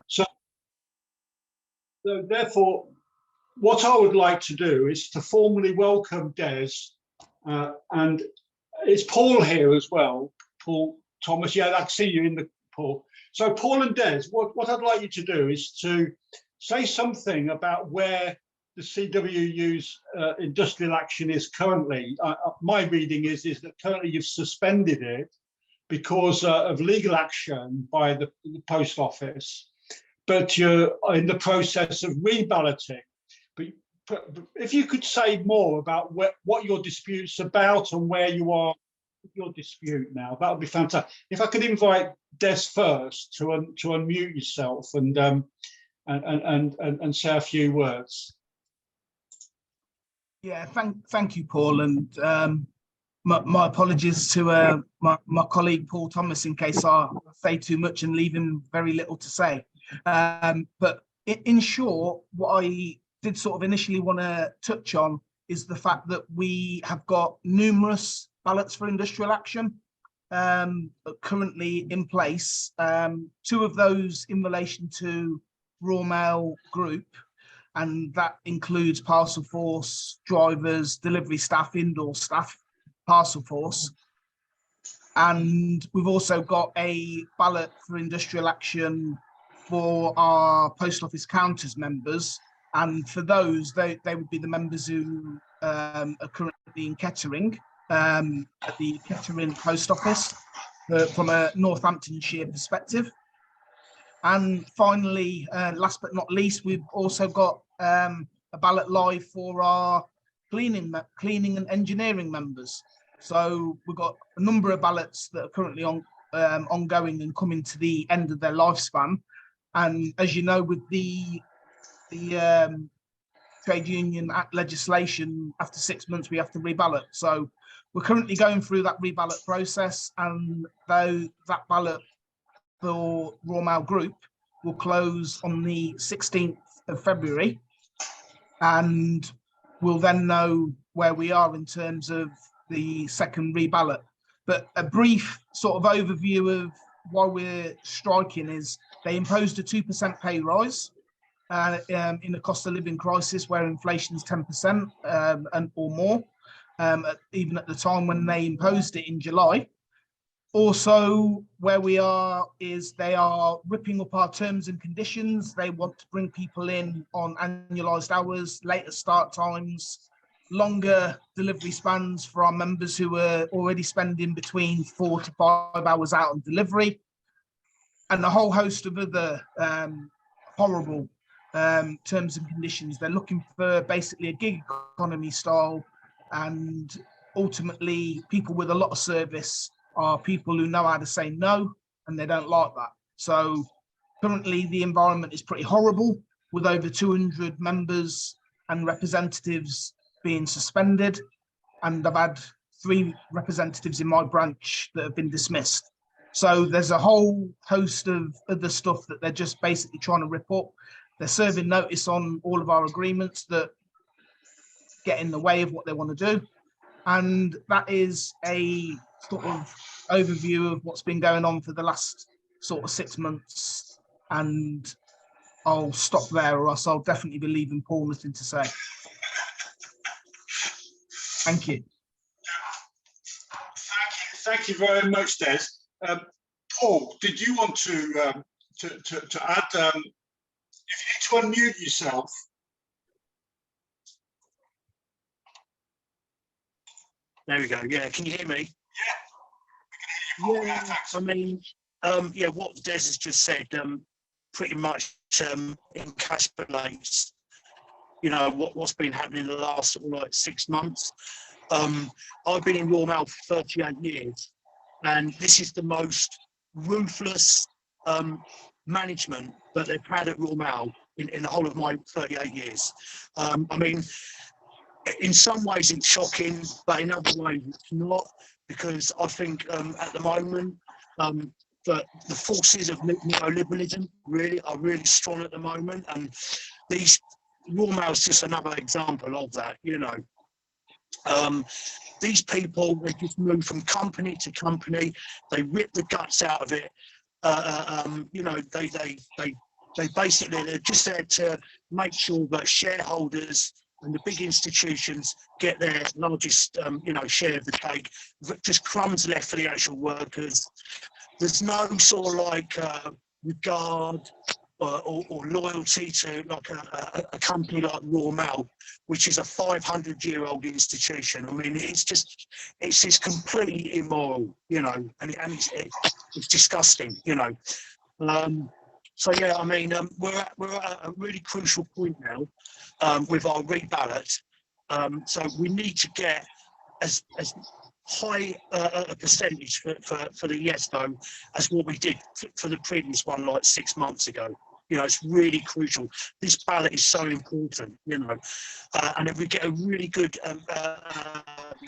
So therefore, what I would like to do is to formally welcome Des, and it's Paul here as well. Paul Thomas, yeah, I see you in the Paul. So Paul and Des, what I'd like you to do is to say something about where the CWU's industrial action is currently. My reading is that currently you've suspended it because of legal action by the post office, but you're in the process of reballoting. But if you could say more about what your dispute's about and where you are with your dispute now, that would be fantastic. If I could invite Des first to unmute yourself and say a few words. Yeah, thank you, Paul, and my apologies to my colleague Paul Thomas in case I say too much and leave him very little to say. But in short, what I did sort of initially want to touch on is the fact that we have got numerous ballots for industrial action currently in place. Two of those in relation to Royal Mail Group, and that includes parcel force, drivers, delivery staff, indoor staff, parcel force. And we've also got a ballot for industrial action for our post office counters members. And for those, they would be the members who are currently in Kettering, at the Kettering post office, from a Northamtonshire perspective. And finally, last but not least, we've also got a ballot live for our cleaning and engineering members. So we've got a number of ballots that are currently ongoing and coming to the end of their lifespan. And as you know, with the Trade Union Act legislation, after 6 months we have to reballot. So we're currently going through that reballot process, and though that ballot for Royal Mail Group will close on the 16th of February, and we'll then know where we are in terms of the second reballot. But a brief sort of overview of why we're striking is they imposed a 2% pay rise in a cost of living crisis where inflation is 10% and or more, even at the time when they imposed it in July. Also, where we are is they are ripping up our terms and conditions. They want to bring people in on annualised hours, later start times, longer delivery spans for our members who are already spending between 4 to 5 hours out on delivery, and a whole host of other horrible terms and conditions. They're looking for basically a gig economy style, and ultimately people with a lot of service are people who know how to say no, and they don't like that. So currently the environment is pretty horrible, with over 200 members and representatives being suspended, and I've had 3 representatives in my branch that have been dismissed. So there's a whole host of other stuff that they're just basically trying to rip up. They're serving notice on all of our agreements that get in the way of what they want to do. And that is a sort of overview of what's been going on for the last sort of 6 months. And I'll stop there, or else I'll definitely be leaving Paul nothing to say. Thank you. Thank you very much, Des. Paul, did you want to add? If you need to unmute yourself. There we go. Yeah, can you hear me? Yeah. Yeah, I mean, yeah, what Des has just said pretty much encapsulates, you know, what's been happening in the last sort of like 6 months. I've been in Royal Mail for 38 years, and this is the most ruthless management that they've had at Royal Mail in the whole of my 38 years. I mean, in some ways it's shocking, but in other ways it's not, because I think at the moment that the forces of neoliberalism are really strong at the moment, and these Royal Mail is just another example of that. You know, these people, they just move from company to company, they rip the guts out of it. You know, they they're just there to make sure that shareholders and the big institutions get their largest, share of the cake. Just crumbs left for the actual workers. There's no sort of like regard or loyalty to like a company like Royal Mail, which is a 500-year-old institution. I mean, it's just completely immoral, and it's disgusting, So yeah, I mean, we're at a really crucial point now with our reballot. So we need to get as high a percentage for the yes vote as what we did for the previous one like 6 months ago. It's really crucial. This ballot is so important, and if we get a really good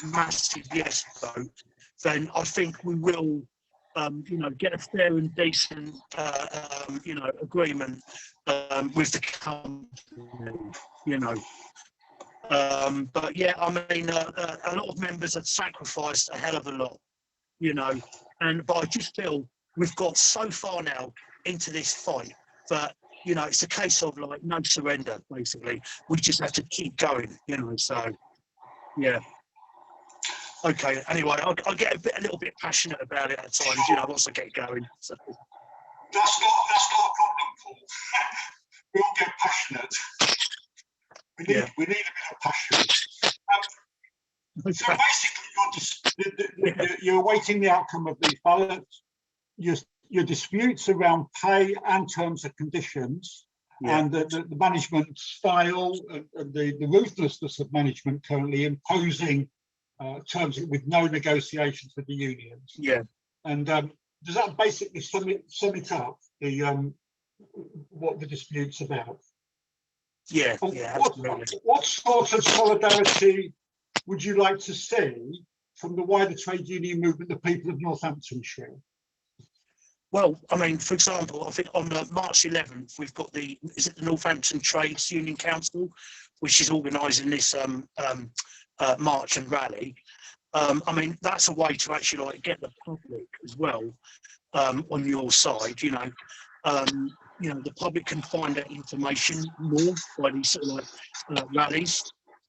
massive yes vote, then I think we will get a fair and decent agreement with the company, but yeah, I mean, a lot of members have sacrificed a hell of a lot, but I just feel we've got so far now into this fight that, it's a case of like no surrender, basically. We just have to keep going, so yeah. Okay, anyway, I get a little bit passionate about it at times, once I get going. So. That's not a problem, Paul. We all get passionate. We need a bit of passion. So basically, you're awaiting the outcome of these ballots. Your disputes around pay and terms and conditions, and the management style, and the ruthlessness of management currently imposing terms with no negotiations with the unions. Yeah. And does that basically sum it up? What the dispute's about? Yeah. What sort of solidarity would you like to see from the wider trade union movement, the people of Northamptonshire? Well, I mean, for example, I think on March 11th, we've got the Northampton Trades Union Council, which is organising this march and rally. I mean, that's a way to actually like get the public as well on your side. The public can find out information more by these sort of like rallies.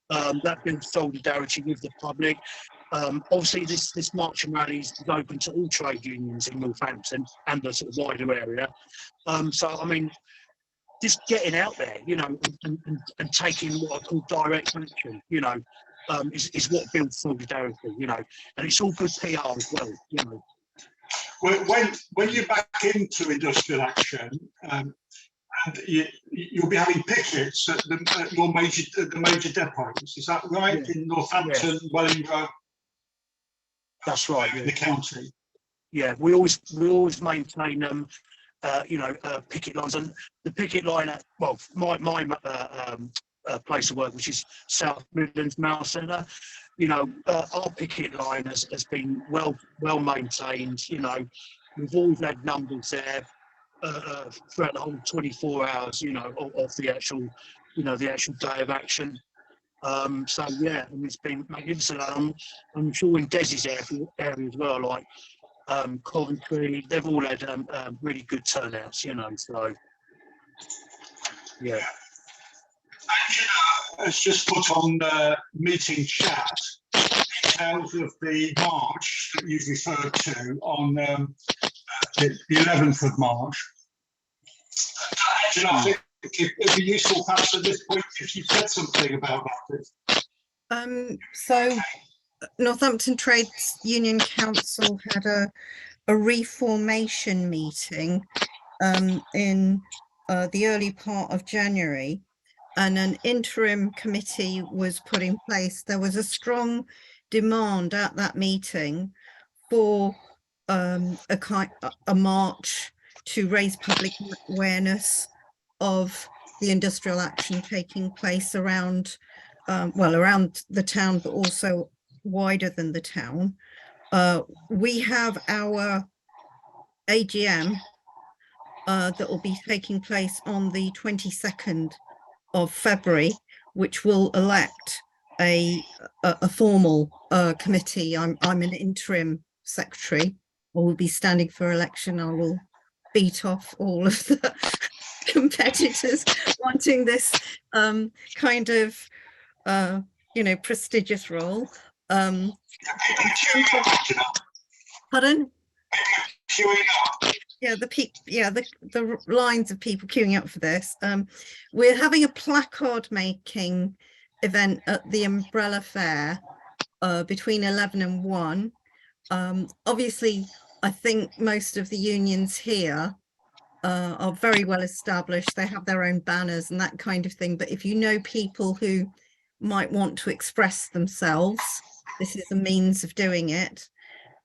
That builds solidarity with the public. Obviously, this march and rallies is open to all trade unions in Northampton and the sort of wider area. So, I mean, just getting out there, and taking what I call direct action, is what builds solidarity, and it's all good PR as well, When you're back into industrial action, and you'll be having pickets at the major depots, is that right? Yeah. In Northampton, Wellingborough. That's right. In the county. Yeah, we always maintain picket lines, and the picket line at my place of work, which is South Midlands Mail Centre. Our picket line has been well maintained. We've always had numbers there throughout the whole 24 hours. Of the actual, the actual day of action. So yeah, and it's been magnificent. I'm sure in Desi's area as well, like Coventry, they've all had really good turnouts. So yeah. Angela has just put on the meeting chat details of the march that you've referred to on the 11th of March. Angela, I think it'd be useful perhaps at this point if you said something about that. So Northampton Trades Union Council had a reformation meeting in the early part of January, and an interim committee was put in place. There was a strong demand at that meeting for a march to raise public awareness of the industrial action taking place around the town, but also wider than the town. We have our AGM that will be taking place on the 22nd of February, which will elect a formal committee. I'm an interim secretary, or will be standing for election. I will beat off all of the competitors wanting this kind of, prestigious role. Pardon? Yeah, the lines of people queuing up for this. We're having a placard making event at the Umbrella Fair between 11 and 1. Obviously, I think most of the unions here are very well established. They have their own banners and that kind of thing. But if you know people who might want to express themselves, this is a means of doing it.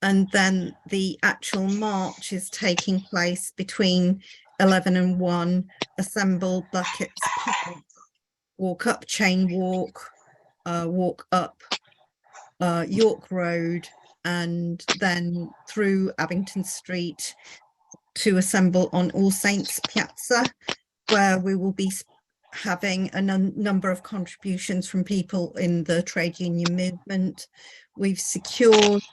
And then the actual march is taking place between 11 and 1, assemble Buckets Park, walk up Chain Walk, walk up York Road, and then through Abington Street to assemble on All Saints Piazza, where we will be having a number of contributions from people in the trade union movement. We've secured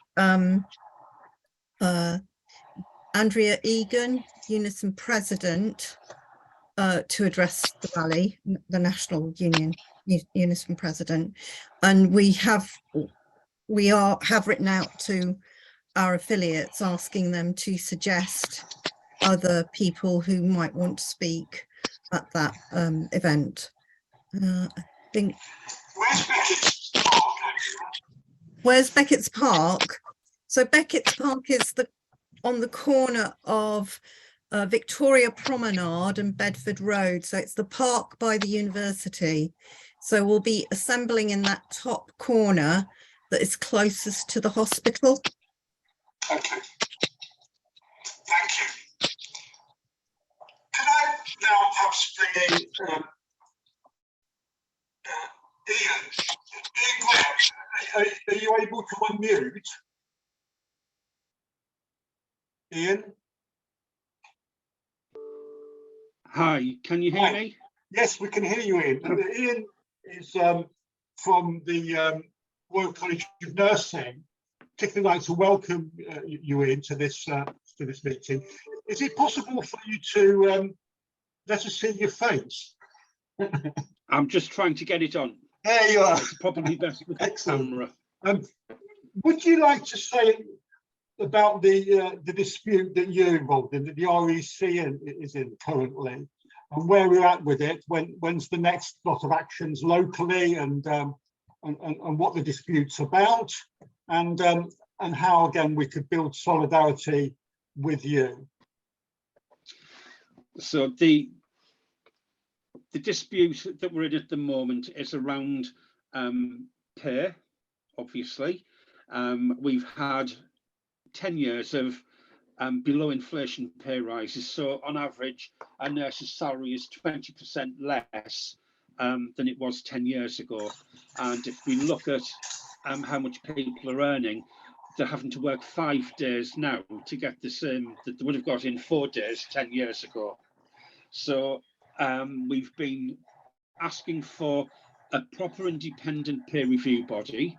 Andrea Egan, Unison President, to address the rally, the National Union Unison President, and we have written out to our affiliates asking them to suggest other people who might want to speak at that event. I think. Where's Beckett's Park? So Beckett's Park is on the corner of Victoria Promenade and Bedford Road. So it's the park by the university. So we'll be assembling in that top corner that is closest to the hospital. Okay. Thank you. Can I now perhaps bring in Ian? Ian, are you able to unmute? Ian? Hi, can you hear me? Yes, we can hear you, Ian. Ian is from the Royal College of Nursing. Particularly like to welcome you into this meeting. Is it possible for you to let us see your face? I'm just trying to get it on. There you are. It's probably best with the camera. Would you like to say about the dispute that you're involved in, that the REC is in currently, and where we're at with it? When's the next lot of actions locally, and what the dispute's about, and how again we could build solidarity with you? So the dispute that we're in at the moment is around pay, obviously. We've had 10 years of below inflation pay rises. So on average, a nurse's salary is 20% less than it was 10 years ago. And if we look at how much people are earning, they're having to work 5 days now to get the same that they would have got in 4 days 10 years ago. So we've been asking for a proper independent peer review body,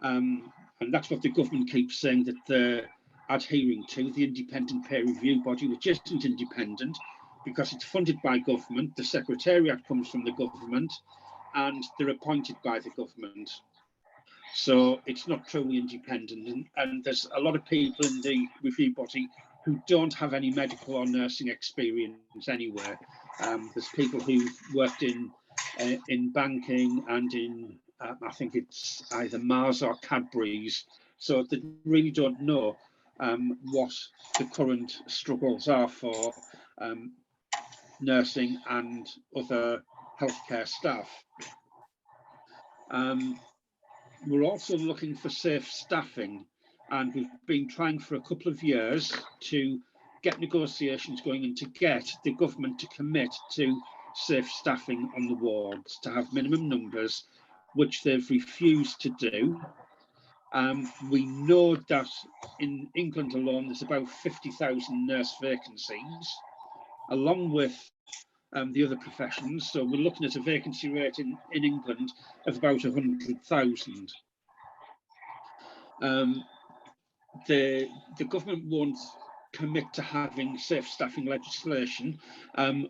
and that's what the government keeps saying that they're adhering to, the independent peer review body, which isn't independent because it's funded by government, the secretariat comes from the government, and they're appointed by the government. So it's not truly independent, and there's a lot of people in the review body who don't have any medical or nursing experience anywhere. There's people who've worked in banking and in, I think it's either Mars or Cadbury's, so they really don't know what the current struggles are for nursing and other healthcare staff. We're also looking for safe staffing, and we've been trying for a couple of years to get negotiations going and to get the government to commit to safe staffing on the wards, to have minimum numbers, which they've refused to do. We know that in England alone, there's about 50,000 nurse vacancies, along with the other professions. So we're looking at a vacancy rate in England of about 100,000. The government won't commit to having safe staffing legislation.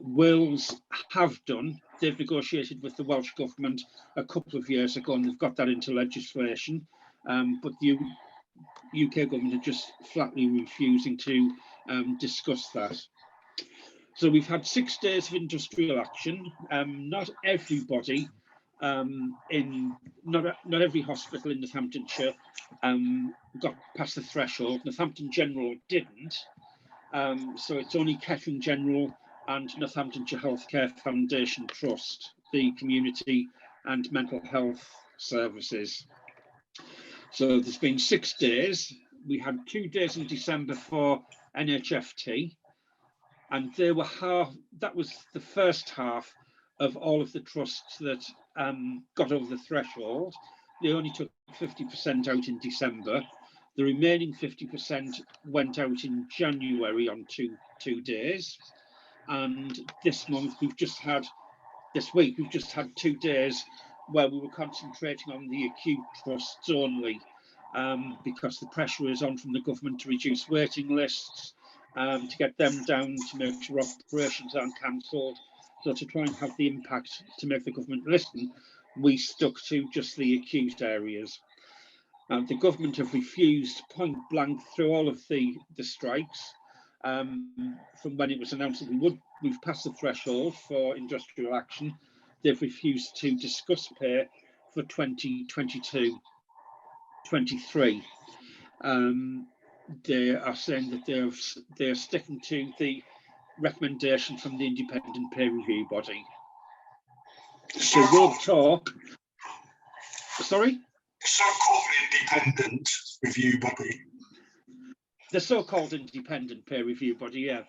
Wales have done. They've negotiated with the Welsh Government a couple of years ago and they've got that into legislation. But the UK Government are just flatly refusing to discuss that. So we've had 6 days of industrial action. Not everybody not every hospital in Northamptonshire got past the threshold. Northampton General didn't. So it's only Kettle General and Northamptonshire Healthcare Foundation Trust, the community and mental health services. So there's been 6 days. We had 2 days in December for NHFT, and they were that was the first half of all of the trusts that got over the threshold. They only took 50% out in December. The remaining 50% went out in January on two days. And this month, this week, we've just had 2 days where we were concentrating on the acute trusts only, because the pressure is on from the government to reduce waiting lists, to get them down, to make sure operations aren't cancelled. So to try and have the impact to make the government listen, we stuck to just the acute areas. The government have refused point blank through all of the strikes. From when it was announced that we've passed the threshold for industrial action, they've refused to discuss pay for 2022-23. They are saying that they're sticking to the recommendation from the independent peer review body. So we'll talk. Sorry? So-called independent review body. The so-called independent peer review body, yeah.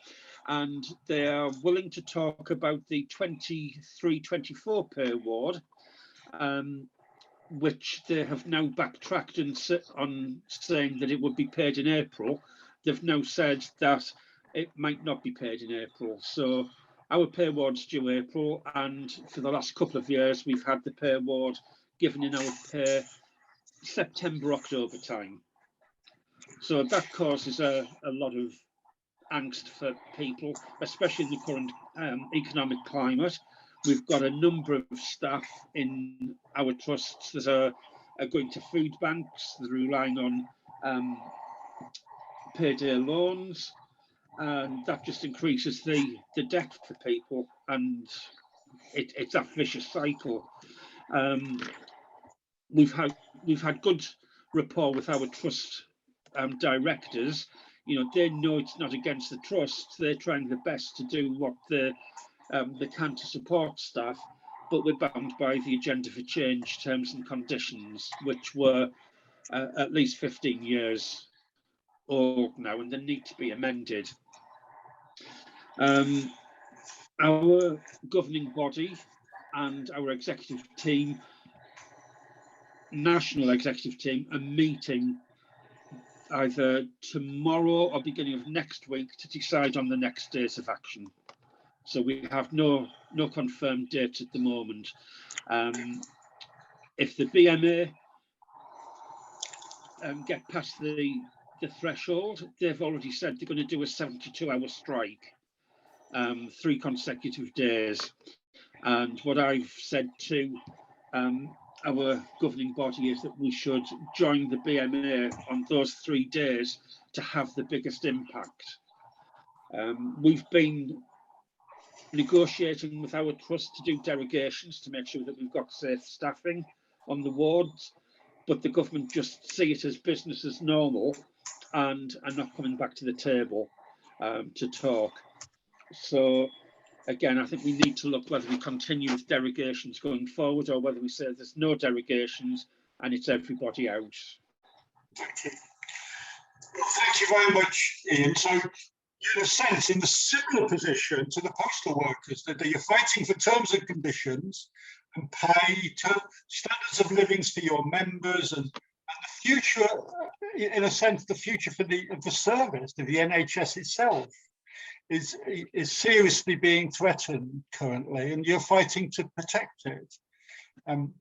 And they are willing to talk about the 23-24 pay award, which they have now backtracked on saying that it would be paid in April. They've now said that it might not be paid in April. So our pay award's due April, and for the last couple of years, we've had the pay award given in our pay September, October time. So that causes a lot of angst for people, especially in the current economic climate. We've got a number of staff in our trusts that are going to food banks, that are relying on payday loans, and that just increases the debt for people, and it's that vicious cycle. We've had good rapport with our trust directors. You know, they know it's not against the trust. They're trying their best to do what they can to support staff, but we're bound by the Agenda for Change terms and conditions, which were at least 15 years old now, and they need to be amended. Our governing body and our executive team, national executive team, are meeting either tomorrow or beginning of next week to decide on the next days of action. So we have no confirmed date at the moment. If the BMA get past the threshold, they've already said they're going to do a 72-hour strike, 3 consecutive days. And what I've said to our governing body is that we should join the BMA on those 3 days to have the biggest impact. We've been negotiating with our trust to do derogations to make sure that we've got safe staffing on the wards, but the government just see it as business as normal and are not coming back to the table to talk. So again, I think we need to look whether we continue with derogations going forward or whether we say there's no derogations and it's everybody out. Thank you. Well, thank you very much, Ian. So you're in a sense in a similar position to the postal workers, that you're fighting for terms and conditions and pay, standards of living for your members, and the future, in a sense, the future for the service, of the NHS itself, is seriously being threatened currently, and you're fighting to protect it.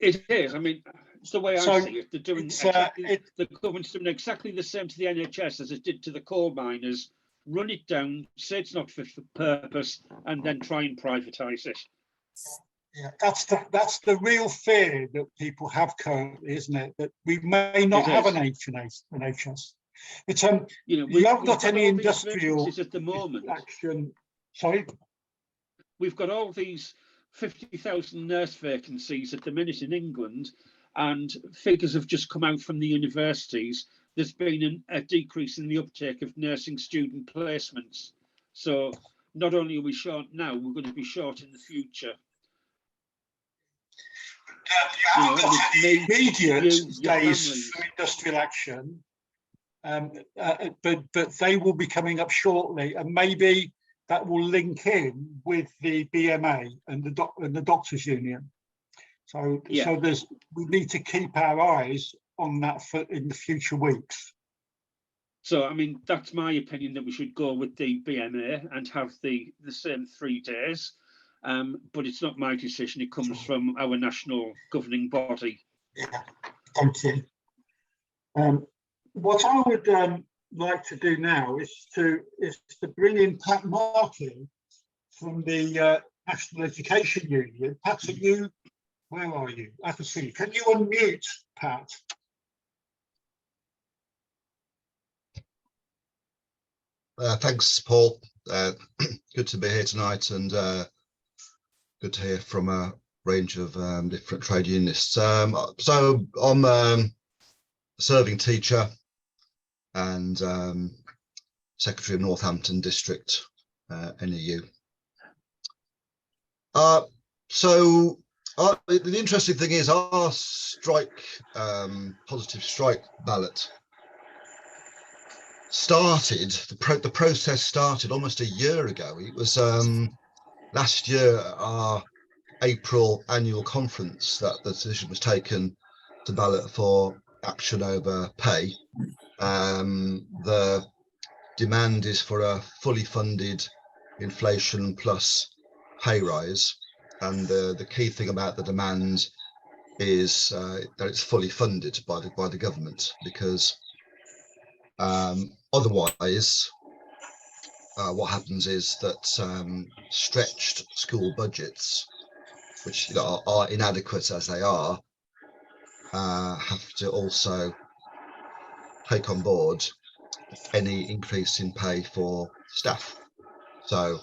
It is. I mean, it's the way I see it. They're doing the government's doing exactly the same to the NHS as it did to the coal miners run it down, say it's not fit for purpose, and then try and privatise it. Yeah, that's the real fear that people have currently, isn't it? That we may not have an NHS. But You know, you haven't got any all these industrial vacancies at the moment. action. Sorry, We've got all these 50,000 nurse vacancies at the minute in England, and figures have just come out from the universities. There's been a decrease in the uptake of nursing student placements. So not only are we short now, we're going to be short in the future. you haven't got any immediate days for industrial action, but they will be coming up shortly, and maybe that will link in with the BMA and the doctors' union. So, so we need to keep our eyes on that in the future weeks. So, I mean, that's my opinion, that we should go with the BMA and have the same 3 days. But it's not my decision. It comes from our national governing body. Yeah, thank you. What I would like to do now is to bring in Pat Markey from the National Education Union. Pat, where are you? I can see you. Can you unmute, Pat? Thanks, Paul. Good to be here tonight, and good to hear from a range of different trade unionists. So I'm a serving teacher and secretary of Northampton District, NEU. The interesting thing is our strike, positive strike ballot started, the process started almost a year ago. It was last year, our April annual conference, that the decision was taken to ballot for action over pay. The demand is for a fully funded inflation plus pay rise, and the key thing about the demand is that it's fully funded by the government, because otherwise what happens is that stretched school budgets, which are inadequate as they are, have to also take on board any increase in pay for staff. So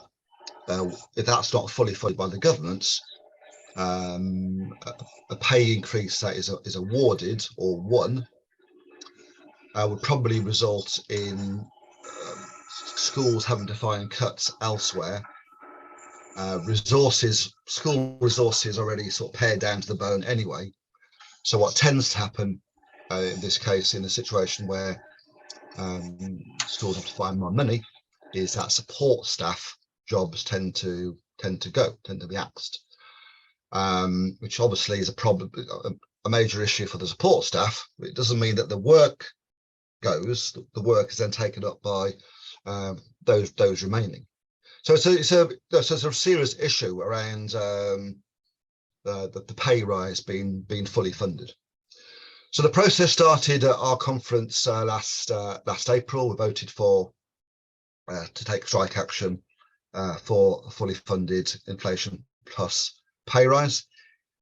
if that's not fully funded by the government, a pay increase that is awarded or won would probably result in schools having to find cuts elsewhere. School resources already sort of pared down to the bone anyway. So what tends to happen in this case, in a situation where schools have to find more money, is that support staff jobs tend to be axed, which obviously is a problem, a major issue for the support staff. It doesn't mean that the work goes. The work is then taken up by those remaining. So it's a serious issue around the pay rise being fully funded. So the process started at our conference last April. We voted to take strike action for a fully funded inflation plus pay rise.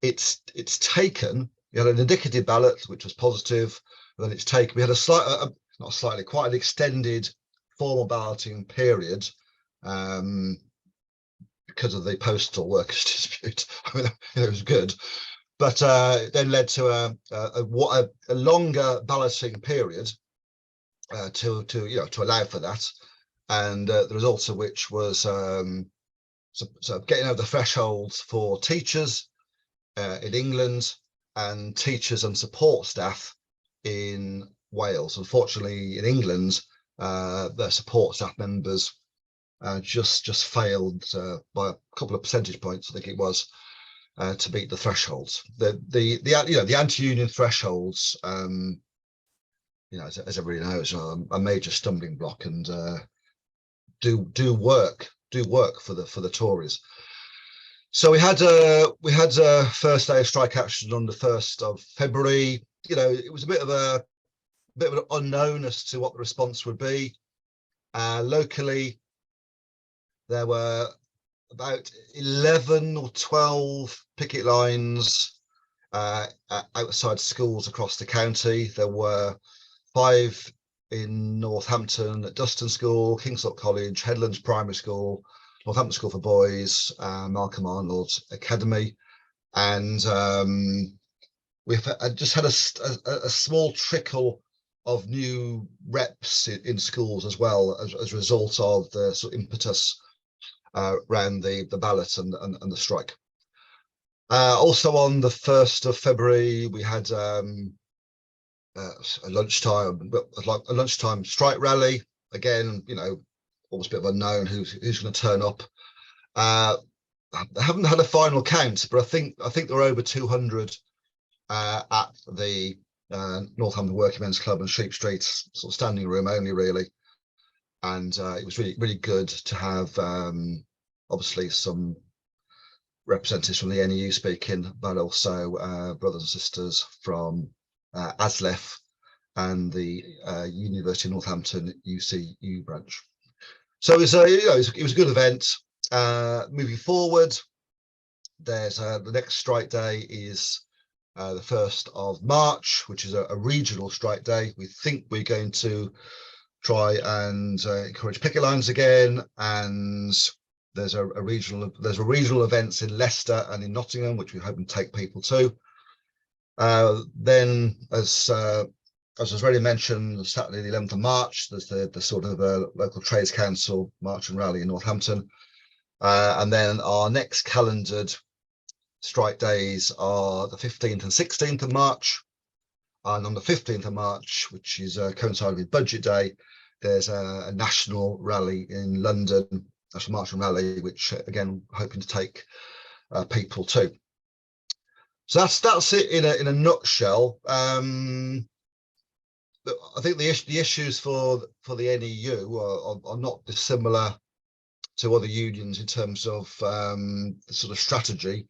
It's taken. We had an indicative ballot which was positive, and then it's taken. We had quite an extended formal balloting period because of the postal workers dispute. I mean, it was good, but then led to a longer balloting period to allow for that, and the result of which was so getting over the thresholds for teachers in England and teachers and support staff in Wales. Unfortunately, in England, the support staff members just failed by a couple of percentage points, I think it was, to meet the thresholds. The anti-union thresholds, as everybody knows, are a major stumbling block, and do work for the Tories. So we had a first day of strike action on the 1st of February. It was a bit of an unknown as to what the response would be. Locally, there were about 11 or 12 picket lines outside schools across the county. There were 5 in Northampton at Duston School, Kingsthorpe College, Headlands Primary School, Northampton School for Boys, Malcolm Arnold Academy, and we've just had a small trickle of new reps in schools as well as a result of the sort of impetus around the ballot and the strike. Also on the 1st of February, we had a lunchtime strike rally. Again, you know, almost a bit of unknown who's going to turn up. I haven't had a final count, but I think there were over 200 at the Northampton Working Men's Club and Sheep Street, sort of standing room only, really. And it was really good to have obviously some representatives from the NEU speaking, but also brothers and sisters from ASLEF and the University of Northampton UCU branch. So it was a good event. Moving forward, there's the next strike day is the 1st of March, which is a regional strike day. We think we're going to try and encourage picket lines again, and there's a regional events in Leicester and in Nottingham, which we're hoping to take people to. Then, as was already mentioned, Saturday the 11th of March, there's the sort of local trades council march and rally in Northampton, and then our next calendared strike days are the 15th and 16th of March. And on the 15th of March, which is coinciding with Budget Day, there's a national rally in London, national march and rally, which again hoping to take people to. So that's it in a nutshell. I think the issues for the NEU are not dissimilar to other unions in terms of the sort of strategy.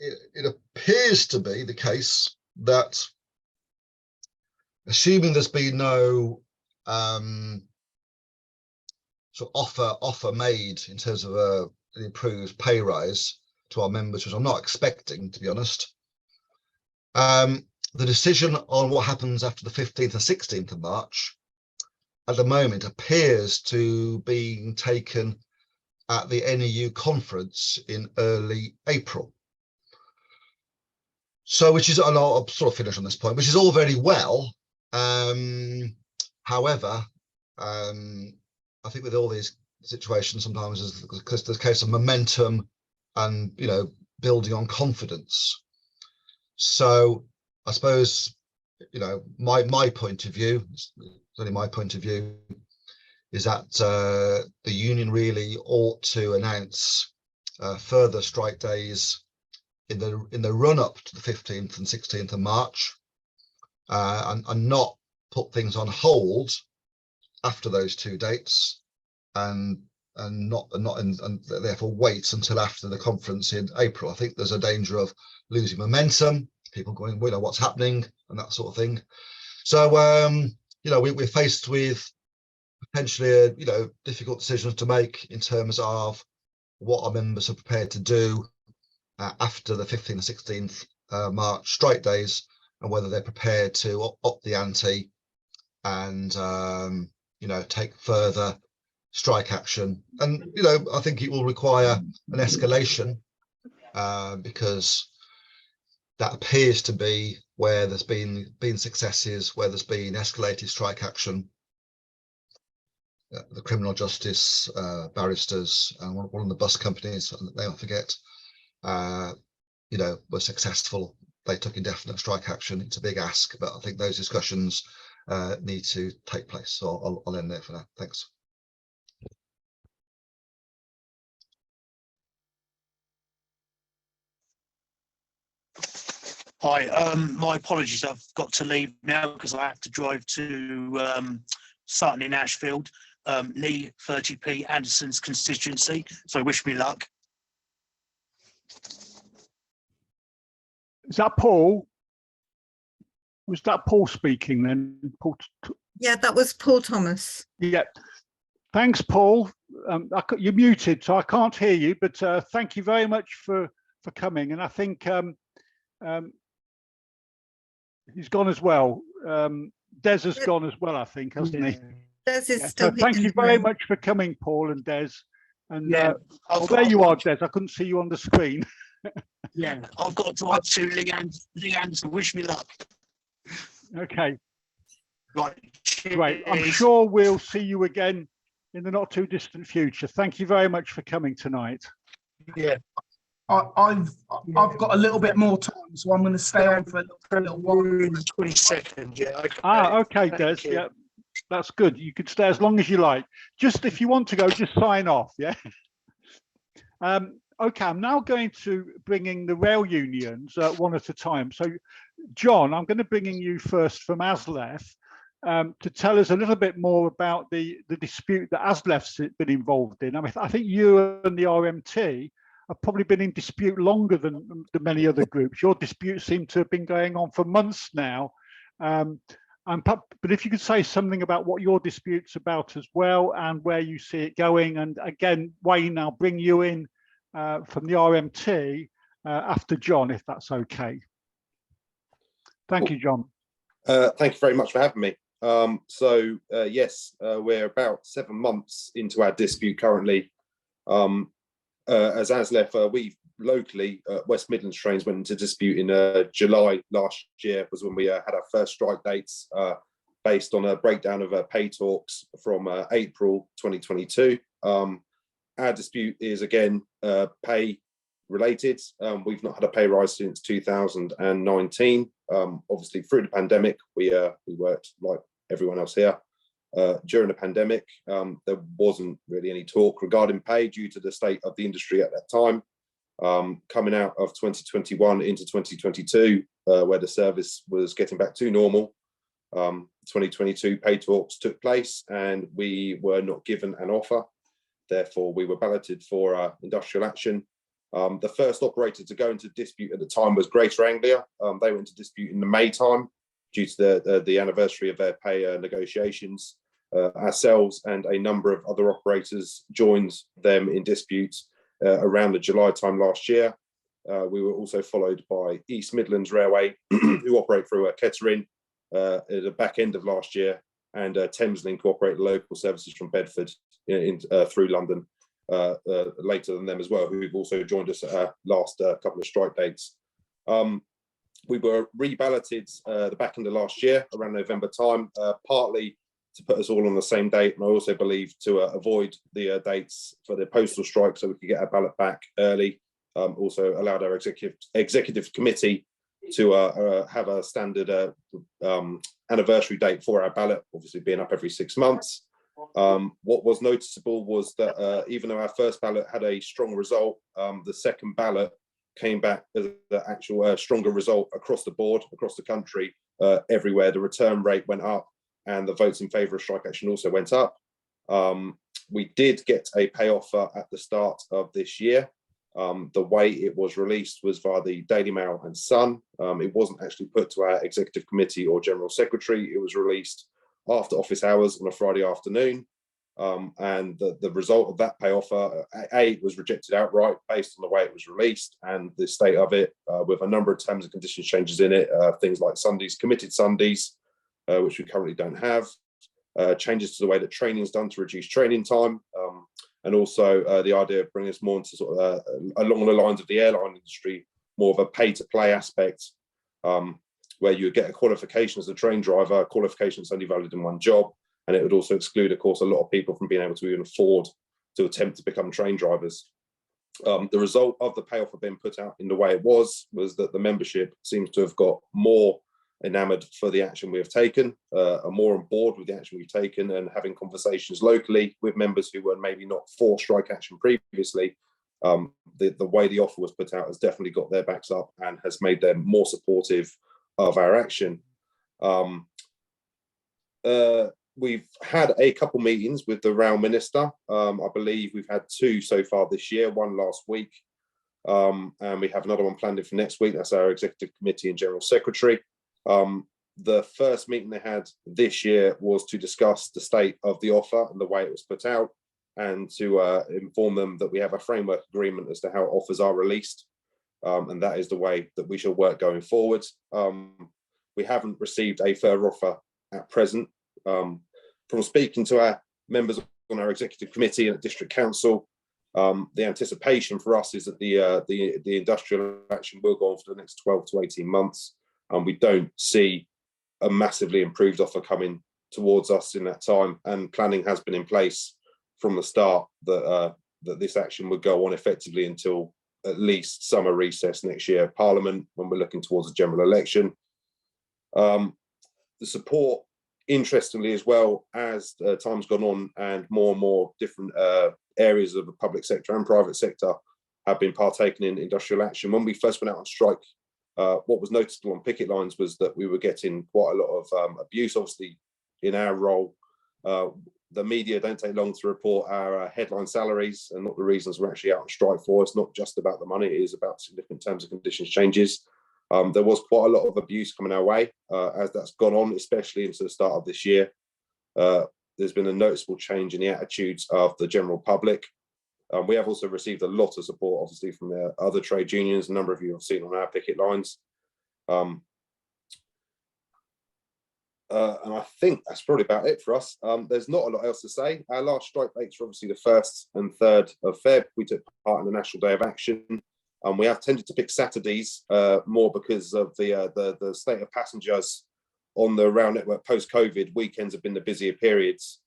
It appears to be the case that, assuming there's been no sort of offer made in terms of an improved pay rise to our members, which I'm not expecting, to be honest, the decision on what happens after the 15th and 16th of March at the moment appears to be taken at the NEU conference in early April. So, which is, and I'll sort of finish on this point, which is all very well. However, I think with all these situations, sometimes there's a case of momentum and, you know, building on confidence. So I suppose, you know, my point of view, it's only my point of view, is that the union really ought to announce further strike days in the run up to the 15th and 16th of March, and not put things on hold after those 2 dates, and therefore wait until after the conference in April. I think there's a danger of losing momentum, people going, well, you know, what's happening, and that sort of thing. So you know, we're faced with potentially difficult decisions to make in terms of what our members are prepared to do after the 15th and 16th March strike days, and whether they're prepared to up the ante and you know, take further strike action. And you know, I think it will require an escalation, because that appears to be where there's been successes, where there's been escalated strike action. The criminal justice barristers and one of the bus companies, they don't forget, you know, were successful. They took indefinite strike action. It's a big ask, but I think those discussions need to take place. So I'll end there for now. Thanks. Hi, my apologies. I've got to leave now because I have to drive to Sutton in Ashfield, Lee 30p Anderson's constituency. So wish me luck. Is that Paul? Was that Paul speaking then? Paul Yeah, that was Paul Thomas. Yeah. Thanks, Paul. You're muted, so I can't hear you, but thank you very much for coming. And I think he's gone as well. Des has gone as well, I think, hasn't he? Des is Yeah, still so thank hitting you the very room. much for coming, Paul and Des. And Yeah, oh, there you are, Des. I couldn't see you on the screen. Yeah, I've got to write to Leanne to wish me luck. Okay, Right, great. I'm cheers. sure we'll see you again in the not too distant future. Thank you very much for coming tonight. Yeah. I've got a little bit more time, so I'm going to stay on for a little while. 22nd, yeah. Okay. Okay, Thank Des. you. Yeah, that's good. You can stay as long as you like. Just if you want to go, just sign off. Yeah. Okay, I'm now going to bring in the rail unions one at a time. So, John, I'm going to bring in you first from ASLEF to tell us a little bit more about the dispute that ASLEF's been involved in. I mean, I think you and the RMT have probably been in dispute longer than many other groups. Your disputes seem to have been going on for months now. But if you could say something about what your dispute's about as well and where you see it going. And again, Wayne, I'll bring you in from the RMT after John, if that's okay. Thank you, John. Thank you very much for having me. Yes, we're about 7 months into our dispute currently. As ASLEF, we locally, West Midlands Trains went into dispute in July last year, was when we had our first strike dates based on a breakdown of pay talks from April 2022. Our dispute is again pay related. We've not had a pay rise since 2019. Obviously through the pandemic, we worked like everyone else here. During the pandemic, there wasn't really any talk regarding pay due to the state of the industry at that time. Coming out of 2021 into 2022, where the service was getting back to normal, 2022 pay talks took place and we were not given an offer. Therefore, we were balloted for industrial action. The first operator to go into dispute at the time was Greater Anglia. They went into dispute in the May time due to the anniversary of their pay negotiations. Ourselves and a number of other operators joined them in disputes around the July time last year. We were also followed by East Midlands Railway, who operate through Kettle at the back end of last year, and Thameslink, who operate local services from Bedford through London later than them as well, who've also joined us at our last couple of strike dates. We were reballoted the back end of last year, around November time, partly to put us all on the same date, and I also believe to avoid the dates for the postal strike so we could get our ballot back early. Also allowed our executive committee to have a standard anniversary date for our ballot, obviously being up every 6 months. What was noticeable was that even though our first ballot had a strong result, the second ballot came back as the actual stronger result across the board, across the country, everywhere. The return rate went up and the votes in favour of strike action also went up. We did get a pay offer at the start of this year. The way it was released was via the Daily Mail and Sun. It wasn't actually put to our executive committee or general secretary. It was released after office hours on a Friday afternoon. And the result of that pay offer, it was rejected outright based on the way it was released and the state of it, with a number of terms and conditions changes in it, things like Sundays, committed Sundays, which we currently don't have, changes to the way that training is done to reduce training time, and also the idea of bringing us more into sort of along the lines of the airline industry, more of a pay-to-play aspect, where you would get a qualification as a train driver. Qualification is only valid in one job, and it would also exclude, of course, a lot of people from being able to even afford to attempt to become train drivers. The result of the pay offer being put out in the way it was that the membership seems to have got more enamoured for the action we have taken, are more on board with the action we've taken, and having conversations locally with members who were maybe not for strike action previously. The way the offer was put out has definitely got their backs up and has made them more supportive of our action. We've had a couple meetings with the Rail Minister. I believe we've had 2 so far this year, one last week, and we have another one planned in for next week. That's our Executive Committee and General Secretary. The first meeting they had this year was to discuss the state of the offer and the way it was put out, and to inform them that we have a framework agreement as to how offers are released, and that is the way that we shall work going forward. We haven't received a further offer at present. From speaking to our members on our executive committee and at district council, the anticipation for us is that the industrial action will go on for the next 12 to 18 months, and we don't see a massively improved offer coming towards us in that time. And planning has been in place from the start that this action would go on effectively until at least summer recess next year, Parliament, when we're looking towards a general election. The support, interestingly, as well, as time's gone on and more different areas of the public sector and private sector have been partaking in industrial action. When we first went out on strike, what was noticeable on picket lines was that we were getting quite a lot of abuse. Obviously, in our role, the media don't take long to report our headline salaries and not the reasons we're actually out on strike for. It's not just about the money, it is about significant terms and conditions changes. There was quite a lot of abuse coming our way as that's gone on, especially into the start of this year. There's been a noticeable change in the attitudes of the general public. We have also received a lot of support, obviously, from the other trade unions. A number of you have seen on our picket lines. And I think that's probably about it for us. There's not a lot else to say. Our last strike dates are obviously the 1st and 3rd of Feb. We took part in the National Day of Action. We have tended to pick Saturdays more because of the state of passengers on the rail network post-COVID. Weekends have been the busier periods.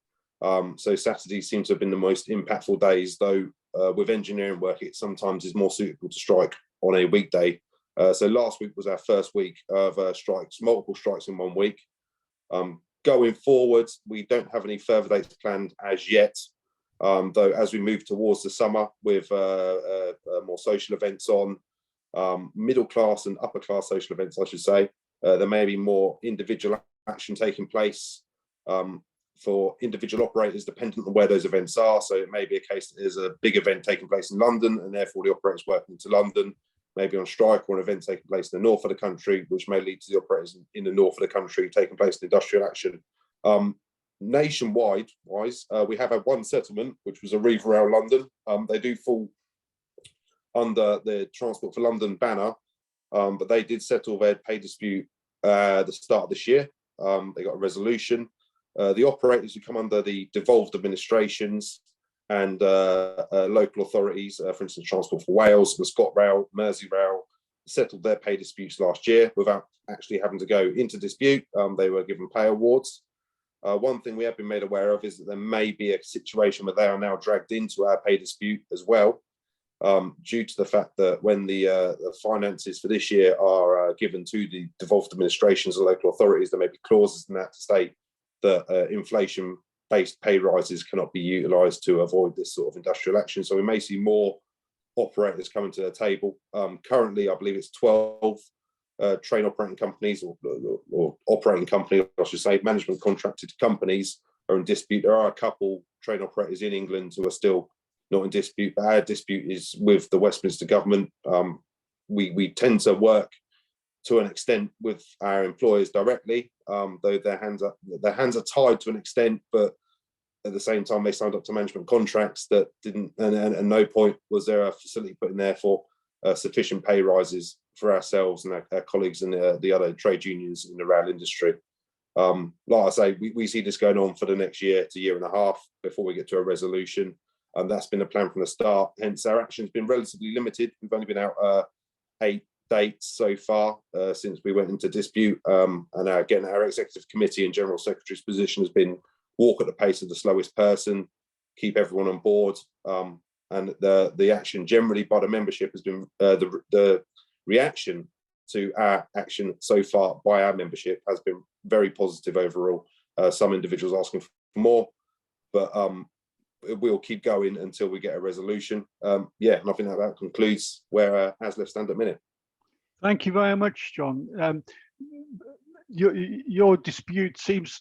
So Saturdays seem to have been the most impactful days, though with engineering work, it sometimes is more suitable to strike on a weekday. So last week was our first week of strikes, multiple strikes in 1 week. Going forward, we don't have any further dates planned as yet, though as we move towards the summer with more social events on, middle class and upper class social events, I should say, there may be more individual action taking place for individual operators dependent on where those events are. So it may be a case that there's a big event taking place in London and therefore the operators working to London, maybe on strike, or an event taking place in the north of the country, which may lead to the operators in the north of the country taking place in industrial action. Nationwide wise, we have had one settlement, which was Arriva Rail London. They do fall under the Transport for London banner, but they did settle their pay dispute at the start of this year. They got a resolution. The operators who come under the devolved administrations and local authorities, for instance, Transport for Wales, the ScotRail, Merseyrail, settled their pay disputes last year without actually having to go into dispute. They were given pay awards. One thing we have been made aware of is that there may be a situation where they are now dragged into our pay dispute as well, due to the fact that when the finances for this year are given to the devolved administrations and local authorities, there may be clauses in that to state that inflation-based pay rises cannot be utilised to avoid this sort of industrial action. So we may see more operators coming to the table. Currently, I believe it's 12 train operating companies or operating companies, I should say, management contracted companies are in dispute. There are a couple train operators in England who are still not in dispute, but our dispute is with the Westminster government. We tend to work to an extent with our employers directly, though their hands are tied to an extent, but at the same time they signed up to management contracts that didn't, and at no point was there a facility put in there for sufficient pay rises for ourselves and our colleagues and the other trade unions in the rail industry. Like I say, we see this going on for the next year to year and a half before we get to a resolution, and that's been the plan from the start. Hence our action's been relatively limited. We've only been out 8 dates so far since we went into dispute, and again our executive committee and general secretary's position has been walk at the pace of the slowest person, keep everyone on board, and the action generally by the membership has been the reaction to our action so far by our membership has been very positive overall. Some individuals asking for more, but we'll keep going until we get a resolution. Yeah, and I think that concludes where ASLEF stand at the minute. Thank you very much, John. Your dispute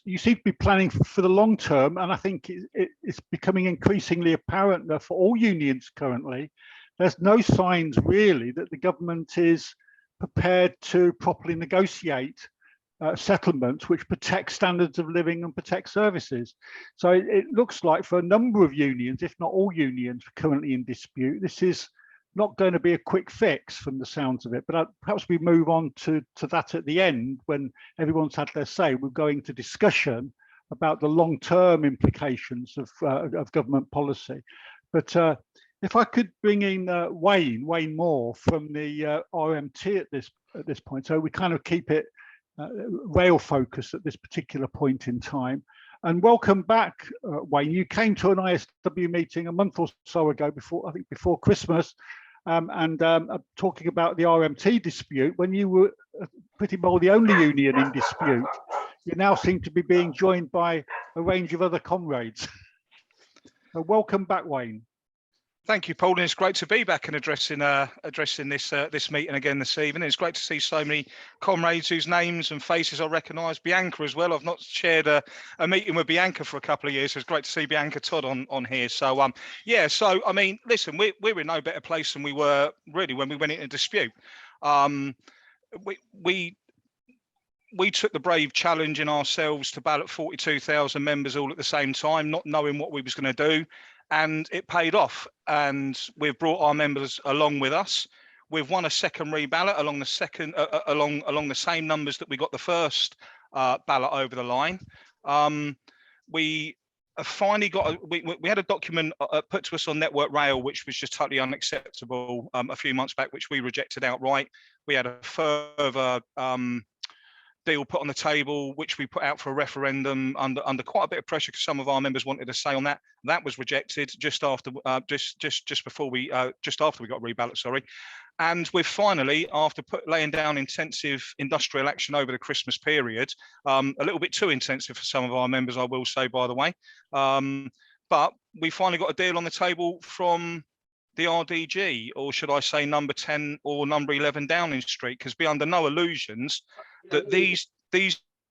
you seem to be planning for the long term, and I think it's becoming increasingly apparent that for all unions currently, there's no signs really that the government is prepared to properly negotiate settlements which protect standards of living and protect services. So it looks like for a number of unions, if not all unions currently in dispute, this is not going to be a quick fix from the sounds of it. But perhaps we move on to that at the end when everyone's had their say. We're going to discussion about the long-term implications of government policy. But if I could bring in Wayne Moore from the RMT at this point, so we kind of keep it rail focused at this particular point in time. And welcome back, Wayne. You came to an ISW meeting a month or so ago, before Christmas, talking about the RMT dispute when you were pretty well the only union in dispute. You now seem to be being joined by a range of other comrades. So welcome back, Wayne. Thank you, Paul, and it's great to be back and addressing this meeting again this evening. It's great to see so many comrades whose names and faces I recognise. Bianca as well. I've not shared a meeting with Bianca for a couple of years, so it's great to see Bianca Todd on here. So yeah, so I mean, listen, we're in no better place than we were really when we went into dispute. We took the brave challenge in ourselves to ballot 42,000 members all at the same time, not knowing what we was going to do. And it paid off, and we've brought our members along with us. We've won a second reballot along the same numbers that we got the first ballot over the line. We have finally got we had a document put to us on Network Rail, which was just totally unacceptable a few months back, which we rejected outright. We had a further deal put on the table, which we put out for a referendum under quite a bit of pressure because some of our members wanted to say on that. That was rejected just after just after we got a reballot, sorry. And we've finally, after laying down intensive industrial action over the Christmas period, a little bit too intensive for some of our members, I will say, by the way. But we finally got a deal on the table from the RDG, or should I say number 10 or number 11 Downing Street, because be under no illusions that these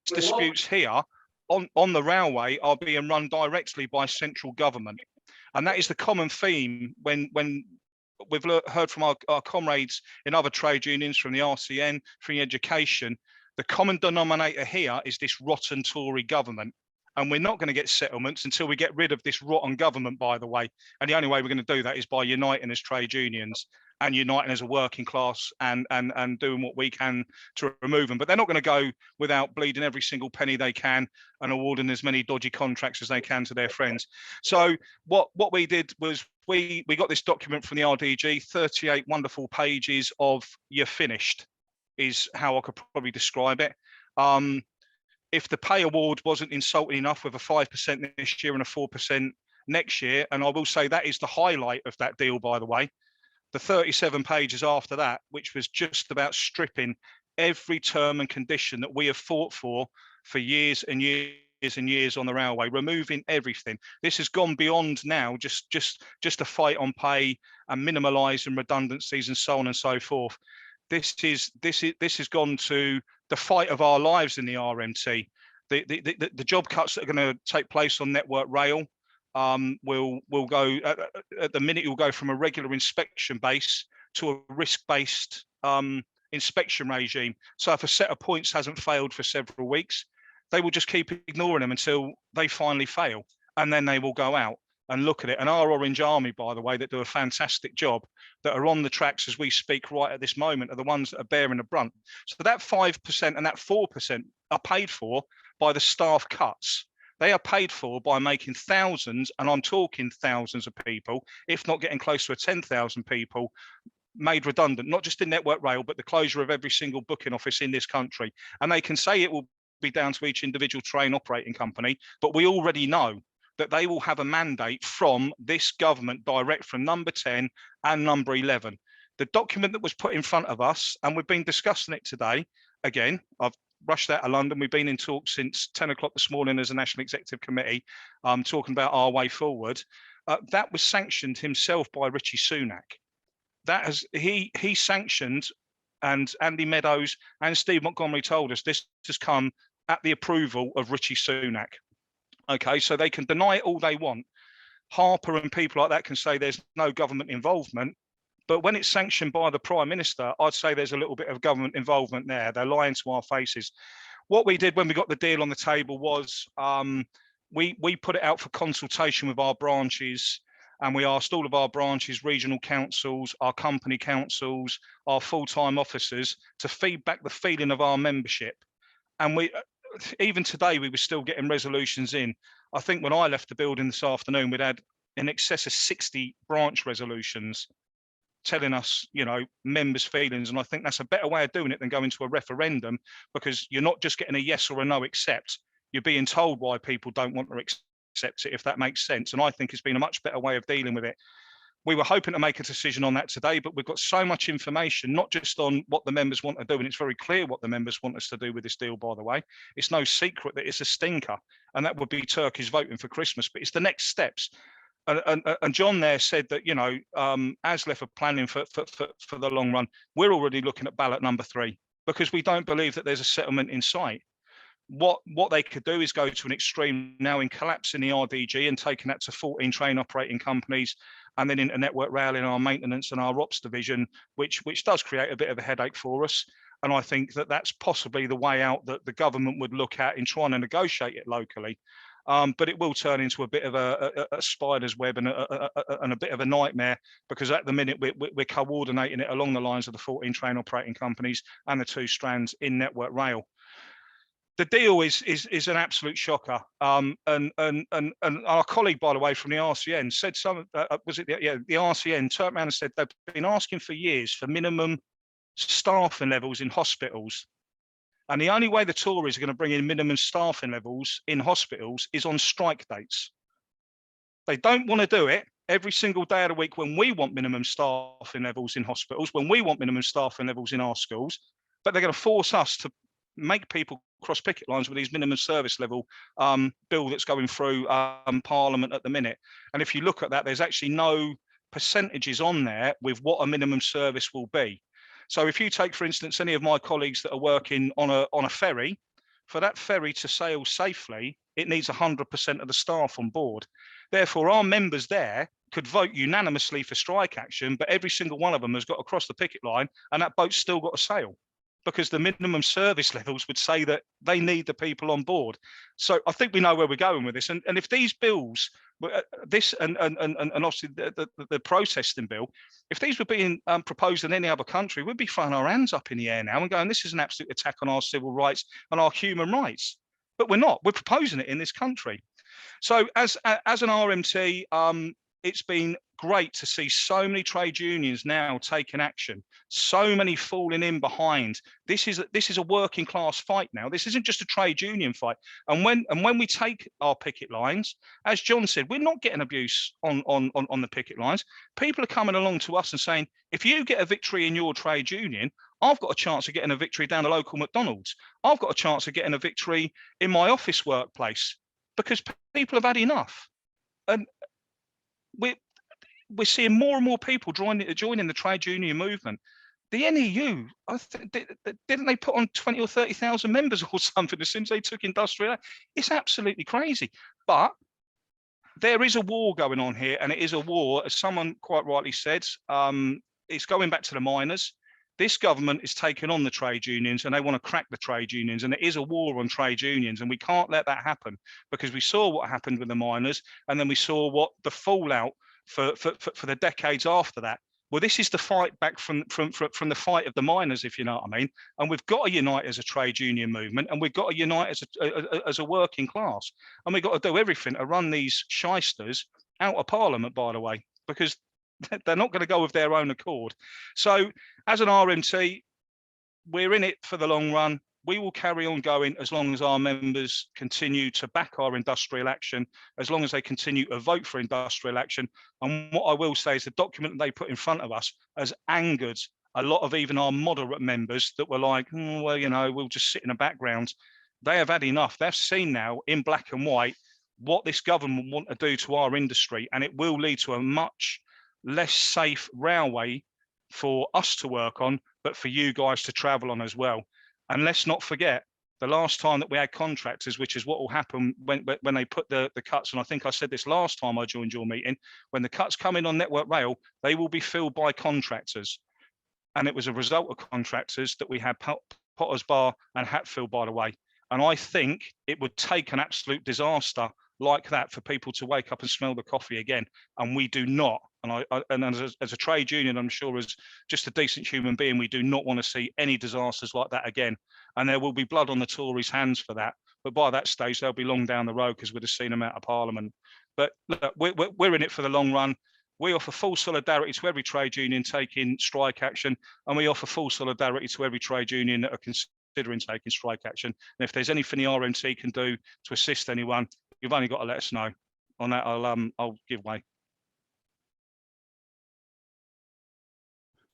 disputes here on the railway are being run directly by central government. And that is the common theme when we've heard from our comrades in other trade unions, from the RCN, from education. The common denominator here is this rotten Tory government. And we're not going to get settlements until we get rid of this rotten government, by the way. And the only way we're going to do that is by uniting as trade unions and uniting as a working class and doing what we can to remove them. But they're not going to go without bleeding every single penny they can and awarding as many dodgy contracts as they can to their friends. So what we did was we got this document from the RDG, 38 wonderful pages of "you're finished" is how I could probably describe it. If the pay award wasn't insulting enough with a 5% this year and a 4% next year, and I will say that is the highlight of that deal, by the way, the 37 pages after that, which was just about stripping every term and condition that we have fought for years and years and years on the railway, removing everything. This has gone beyond now just a fight on pay and minimalising redundancies and so on and so forth. This has gone to the fight of our lives in the RMT. The job cuts that are going to take place on Network Rail will go at the minute. It will go from a regular inspection base to a risk-based inspection regime. So if a set of points hasn't failed for several weeks, they will just keep ignoring them until they finally fail, and then they will go out and look at it. And our Orange Army, by the way, that do a fantastic job, that are on the tracks as we speak right at this moment, are the ones that are bearing the brunt. So that 5% and that 4% are paid for by the staff cuts. They are paid for by making thousands, and I'm talking thousands of people, if not getting close to 10,000 people, made redundant, not just in Network Rail, but the closure of every single booking office in this country. And they can say it will be down to each individual train operating company, but we already know that they will have a mandate from this government direct from number 10 and number 11. The document that was put in front of us, and we've been discussing it today, again, I've rushed out of London, we've been in talk since 10 o'clock this morning as a National Executive Committee, talking about our way forward. That was sanctioned himself by Rishi Sunak. That has, he sanctioned, and Andy Meadows and Steve Montgomery told us this has come at the approval of Rishi Sunak. Okay, so they can deny it all they want. Harper and people like that can say there's no government involvement, but when it's sanctioned by the Prime Minister, I'd say there's a little bit of government involvement there. They're lying to our faces. what we did when we got the deal on the table was we put it out for consultation with our branches, and we asked all of our branches, regional councils, our company councils, our full-time officers to feedback the feeling of our membership. And we, even today, we were still getting resolutions in. I think when I left the building this afternoon, we'd had in excess of 60 branch resolutions telling us, you know, members' feelings. And I think that's a better way of doing it than going to a referendum, because you're not just getting a yes or a no accept. You're being told why people don't want to accept it, if that makes sense. And I think it's been a much better way of dealing with it. We were hoping to make a decision on that today, but we've got so much information, not just on what the members want to do, and it's very clear what the members want us to do with this deal, by the way. It's no secret that it's a stinker, and that would be Turkeys voting for Christmas, but it's the next steps. And John there said that, you know, ASLEF are planning for the long run. We're already looking at ballot number 3, because we don't believe that there's a settlement in sight. What they could do is go to an extreme now in collapsing the RDG and taking that to 14 train operating companies, and then into Network Rail in our maintenance and our ops division, which does create a bit of a headache for us. And I think that that's possibly the way out that the government would look at in trying to negotiate it locally. But it will turn into a bit of a spider's web and a bit of a nightmare, because at the minute we're coordinating it along the lines of the 14 train operating companies and the 2 strands in Network Rail. The deal is an absolute shocker. And our colleague, by the way, from the RCN said the RCN turned around and said they've been asking for years for minimum staffing levels in hospitals. And the only way the Tories are going to bring in minimum staffing levels in hospitals is on strike dates. They don't want to do it every single day of the week when we want minimum staffing levels in hospitals, when we want minimum staffing levels in our schools, but they're going to force us to make people cross picket lines with these minimum service level bill that's going through Parliament at the minute. And if you look at that, there's actually no percentages on there with what a minimum service will be. So if you take, for instance, any of my colleagues that are working on a ferry, for that ferry to sail safely, it needs 100% of the staff on board. Therefore, our members there could vote unanimously for strike action, but every single one of them has got to cross the picket line, and that boat's still got to sail, because the minimum service levels would say that they need the people on board. So I think we know where we're going with this. And if these bills, this and obviously the protesting bill, if these were being proposed in any other country, we'd be throwing our hands up in the air now and going, this is an absolute attack on our civil rights and our human rights. But we're not. We're proposing it in this country. So as an RMT, it's been great to see so many trade unions now taking action, so many falling in behind. This is a working class fight now. This isn't just a trade union fight. And when we take our picket lines, as John said, we're not getting abuse on the picket lines. People are coming along to us and saying, if you get a victory in your trade union, I've got a chance of getting a victory down the local McDonald's. I've got a chance of getting a victory in my office workplace, because people have had enough. And we're seeing more and more people joining the trade union movement. The NEU, didn't they put on 20 or 30,000 members or something as soon as they took industrial? It's absolutely crazy. But there is a war going on here, and it is a war, as someone quite rightly said, it's going back to the miners. This government is taking on the trade unions, and they want to crack the trade unions, and it is a war on trade unions, and we can't let that happen, because we saw what happened with the miners, and then we saw what the fallout for the decades after that. Well, this is the fight back from the fight of the miners, if you know what I mean. And we've got to unite as a trade union movement, and we've got to unite as a working class, and we've got to do everything to run these shysters out of Parliament, by the way, because they're not going to go with their own accord. So as an RMT, we're in it for the long run. We will carry on going as long as our members continue to back our industrial action, as long as they continue to vote for industrial action. And what I will say is the document that they put in front of us has angered a lot of even our moderate members that were like, well, you know, we'll just sit in the background. They have had enough. They've seen now in black and white what this government want to do to our industry, and it will lead to a much less safe railway for us to work on, but for you guys to travel on as well. And let's not forget, the last time that we had contractors, which is what will happen when they put the cuts, and I think I said this last time I joined your meeting, when the cuts come in on Network Rail, they will be filled by contractors. And it was a result of contractors that we had Potters Bar and Hatfield, by the way. And I think it would take an absolute disaster like that for people to wake up and smell the coffee again. And we do not. And as a trade union, I'm sure as just a decent human being, we do not want to see any disasters like that again. And there will be blood on the Tories' hands for that. But by that stage, they'll be long down the road because we'd have seen them out of Parliament. But look, we're in it for the long run. We offer full solidarity to every trade union taking strike action, and we offer full solidarity to every trade union that are considering taking strike action. And if there's anything the RMT can do to assist anyone, you've only got to let us know. On that, I'll give way.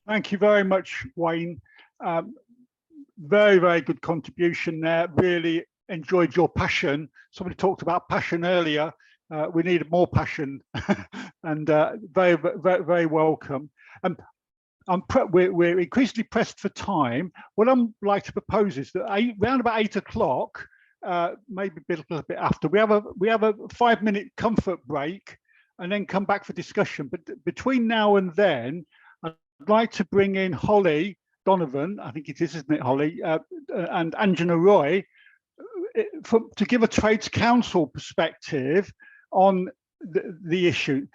Thank you very much, Wayne. Very, very good contribution there. Really enjoyed your passion. Somebody talked about passion earlier. We need more passion, and very, very, very welcome. We're increasingly pressed for time. What I'd like to propose is that around about 8 o'clock, maybe a little bit after, we have a 5-minute comfort break, and then come back for discussion. But between now and then, I'd like to bring in Holly, Donovan, I think it is, isn't it, Holly, and Anjona Roy, to give a Trades Council perspective on the issue.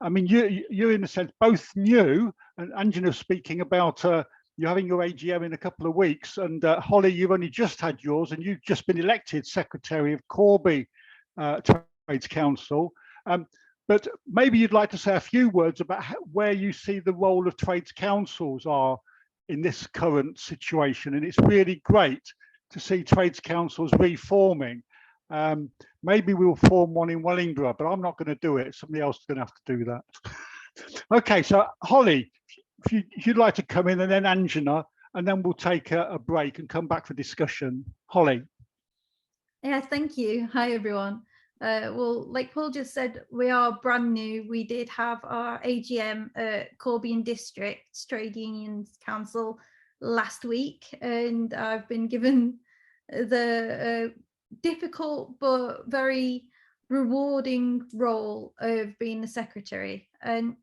I mean, you're in a sense both new, and Anjona speaking about you having your AGM in a couple of weeks, and Holly, you've only just had yours, and you've just been elected Secretary of Corby Trades Council. But maybe you'd like to say a few words about where you see the role of Trades Councils are in this current situation. And it's really great to see Trades Councils reforming. Maybe we'll form one in Wellingborough, but I'm not going to do it. Somebody else is going to have to do that. Okay, so Holly, if you'd like to come in, and then Anjona, and then we'll take a break and come back for discussion. Holly. Yeah, thank you. Hi, everyone. Well, like Paul just said, we are brand new. We did have our AGM at Corby District Trade Unions Council last week, and I've been given the difficult but very rewarding role of being the secretary. And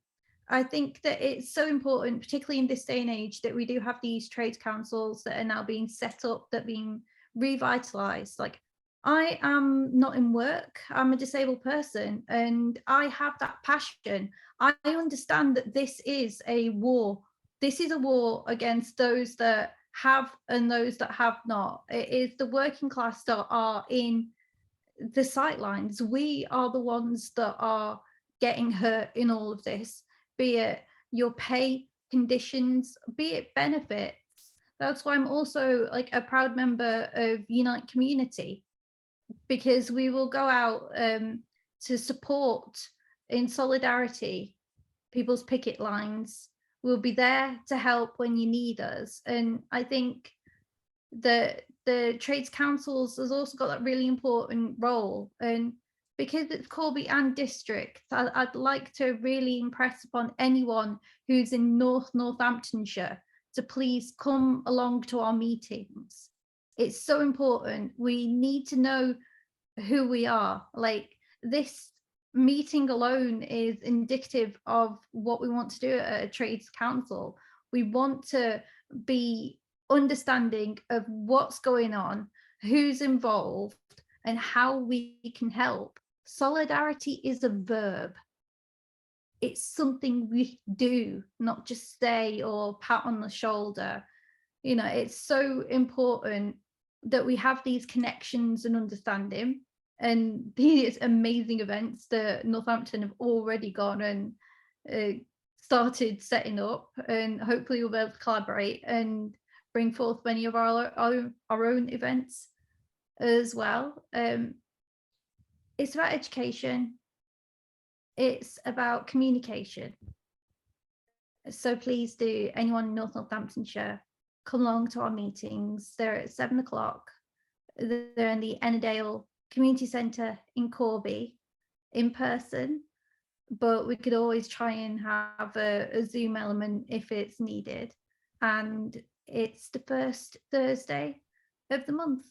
I think that it's so important, particularly in this day and age, that we do have these trades councils that are now being set up, that are being revitalized. Like, I am not in work, I'm a disabled person, and I have that passion. I understand that this is a war. This is a war against those that have and those that have not. It is the working class that are in the sidelines. We are the ones that are getting hurt in all of this, be it your pay conditions, be it benefits. That's why I'm also like a proud member of Unite Community, because we will go out to support in solidarity people's picket lines. We'll be there to help when you need us. And I think that the Trades Councils has also got that really important role. And because it's Corby and District, I'd like to really impress upon anyone who's in Northamtonshire to please come along to our meetings. It's so important. We need to know who we are. Like, this meeting alone is indicative of what we want to do at a Trades Council. We want to be understanding of what's going on, who's involved, and how we can help. Solidarity is a verb. It's something we do, not just say or pat on the shoulder. You know, it's so important that we have these connections and understanding, and these amazing events that Northampton have already gone and started setting up, and hopefully we'll be able to collaborate and bring forth many of our own events as well. It's about education. It's about communication. So please do, anyone in North Northamptonshire, come along to our meetings. They're at 7 o'clock. They're in the Ennerdale Community Centre in Corby in person, but we could always try and have a Zoom element if it's needed. And it's the first Thursday of the month.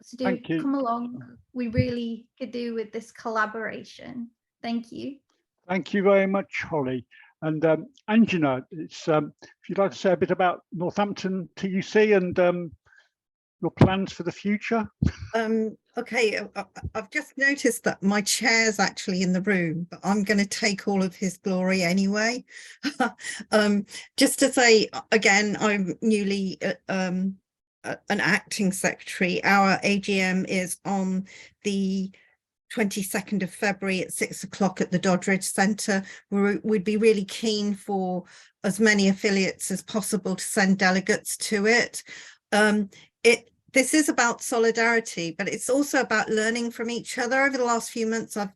So do come along. We really could do with this collaboration. Thank you. Thank you very much, Holly. And Anjona, it's, if you'd like to say a bit about Northampton TUC and your plans for the future? Okay, I've just noticed that my chair's actually in the room, but I'm going to take all of his glory anyway. Just to say again, I'm newly an acting secretary. Our AGM is on the 22nd of February at 6 o'clock at the Doddridge Centre. We'd be really keen for as many affiliates as possible to send delegates to it. This is about solidarity, but it's also about learning from each other. Over the last few months, I've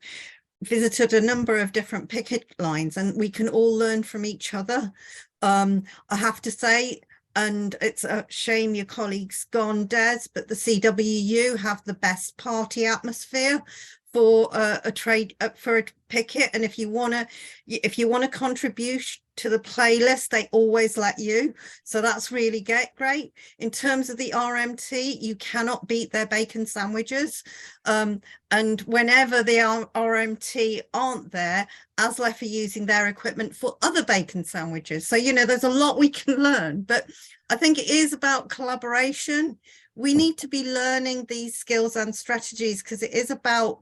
visited a number of different picket lines, and we can all learn from each other. I have to say, and it's a shame your colleague's gone, Des, but the CWU have the best party atmosphere for a picket. And if you want to contribute to the playlist, they always let you. So that's really great. In terms of the RMT, you cannot beat their bacon sandwiches. And whenever the RMT aren't there, ASLEF are using their equipment for other bacon sandwiches. So, you know, there's a lot we can learn, but I think it is about collaboration. We need to be learning these skills and strategies, because it is about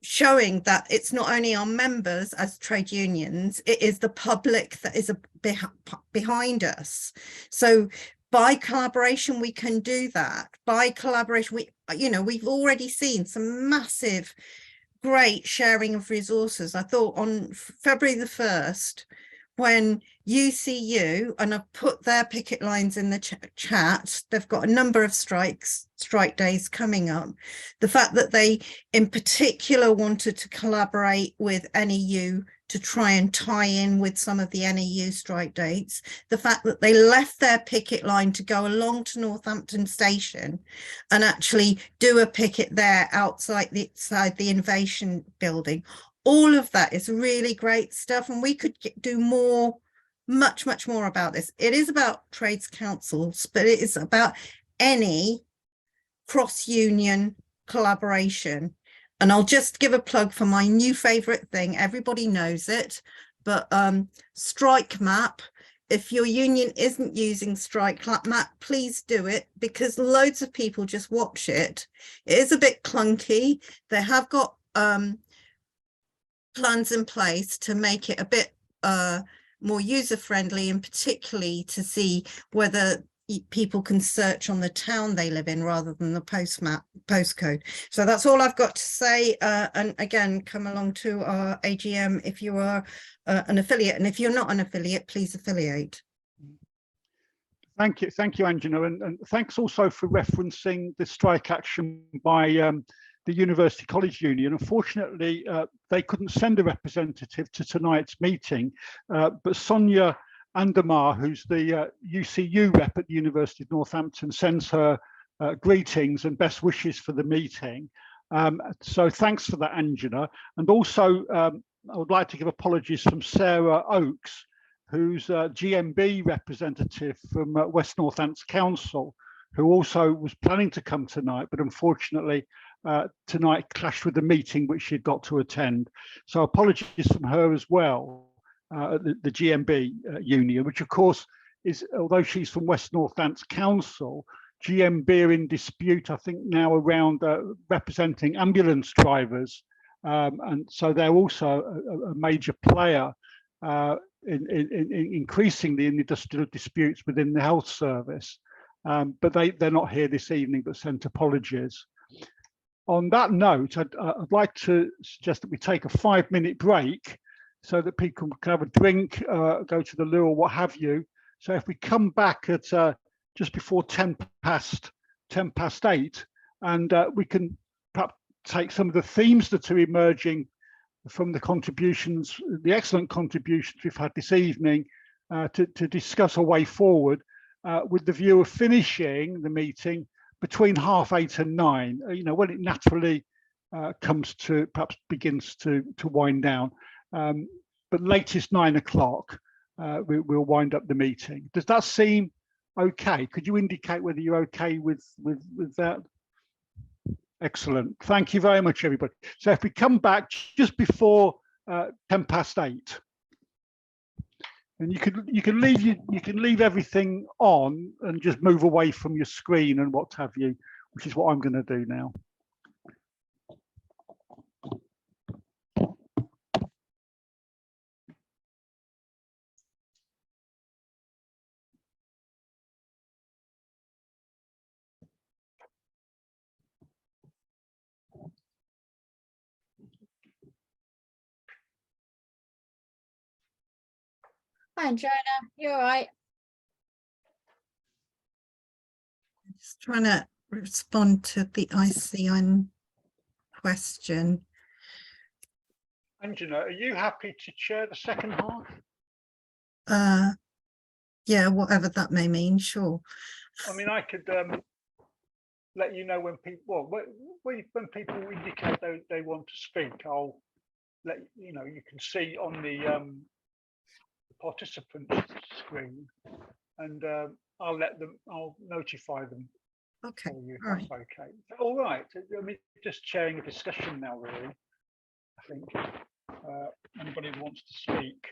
showing that it's not only our members as trade unions, it is the public that is behind us. So by collaboration, we can do that. By collaboration, we've already seen some massive, great sharing of resources. I thought on February the 1st, when UCU, and I've put their picket lines in the chat, they've got a number of strike days coming up. The fact that they in particular wanted to collaborate with NEU to try and tie in with some of the NEU strike dates, the fact that they left their picket line to go along to Northampton Station and actually do a picket there outside the Innovation Building. All of that is really great stuff, and we could do more, much more about this. It is about trades councils, but it is about any cross-union collaboration. And I'll just give a plug for my new favorite thing. Everybody knows it, but Strike Map. If your union isn't using Strike Map, please do it, because loads of people just watch it. It is a bit clunky. They have got plans in place to make it a bit more user-friendly, and particularly to see whether people can search on the town they live in rather than the postcode. So that's all I've got to say. And again, come along to our AGM if you are an affiliate, and if you're not an affiliate, please affiliate. Thank you, Anjona, and thanks also for referencing the strike action by the University College Union. Unfortunately, they couldn't send a representative to tonight's meeting, but Sonia Andermahr, who's the UCU rep at the University of Northampton, sends her greetings and best wishes for the meeting. So thanks for that, Anjona. And also, I would like to give apologies from Sarah Oakes, who's a GMB representative from West Northants Council, who also was planning to come tonight, but unfortunately, tonight clashed with the meeting which she'd got to attend. So apologies from her as well, the GMB union, which of course is, although she's from West Northants Council, GMB are in dispute, I think now around representing ambulance drivers. And so they're also a major player in increasingly in industrial disputes within the health service. But they're not here this evening, but sent apologies. On that note, I'd like to suggest that we take a 5-minute break so that people can have a drink, go to the loo or what have you. So if we come back at just before 10 past 8, and we can perhaps take some of the themes that are emerging from the contributions, the excellent contributions we've had this evening, to discuss a way forward, with the view of finishing the meeting between 8:30 and 9, when it naturally comes to, perhaps begins to wind down. But latest 9 o'clock, we'll wind up the meeting. Does that seem okay? Could you indicate whether you're okay with that? Excellent. Thank you very much, everybody. So if we come back just before 8:10. And you can leave everything on and just move away from your screen and what have you, which is what I'm going to do now. Hi, Anjona, you all right? Just trying to respond to the ICN question. Anjona, are you happy to chair the second half? Yeah, whatever that may mean, sure. I mean, I could let you know when people, well, when people indicate they want to speak, I'll let you know. You can see on the participant screen, and I'll notify them. Okay, For you, if all right. that's okay. All right. I mean, just chairing a discussion now, really. I think anybody who wants to speak.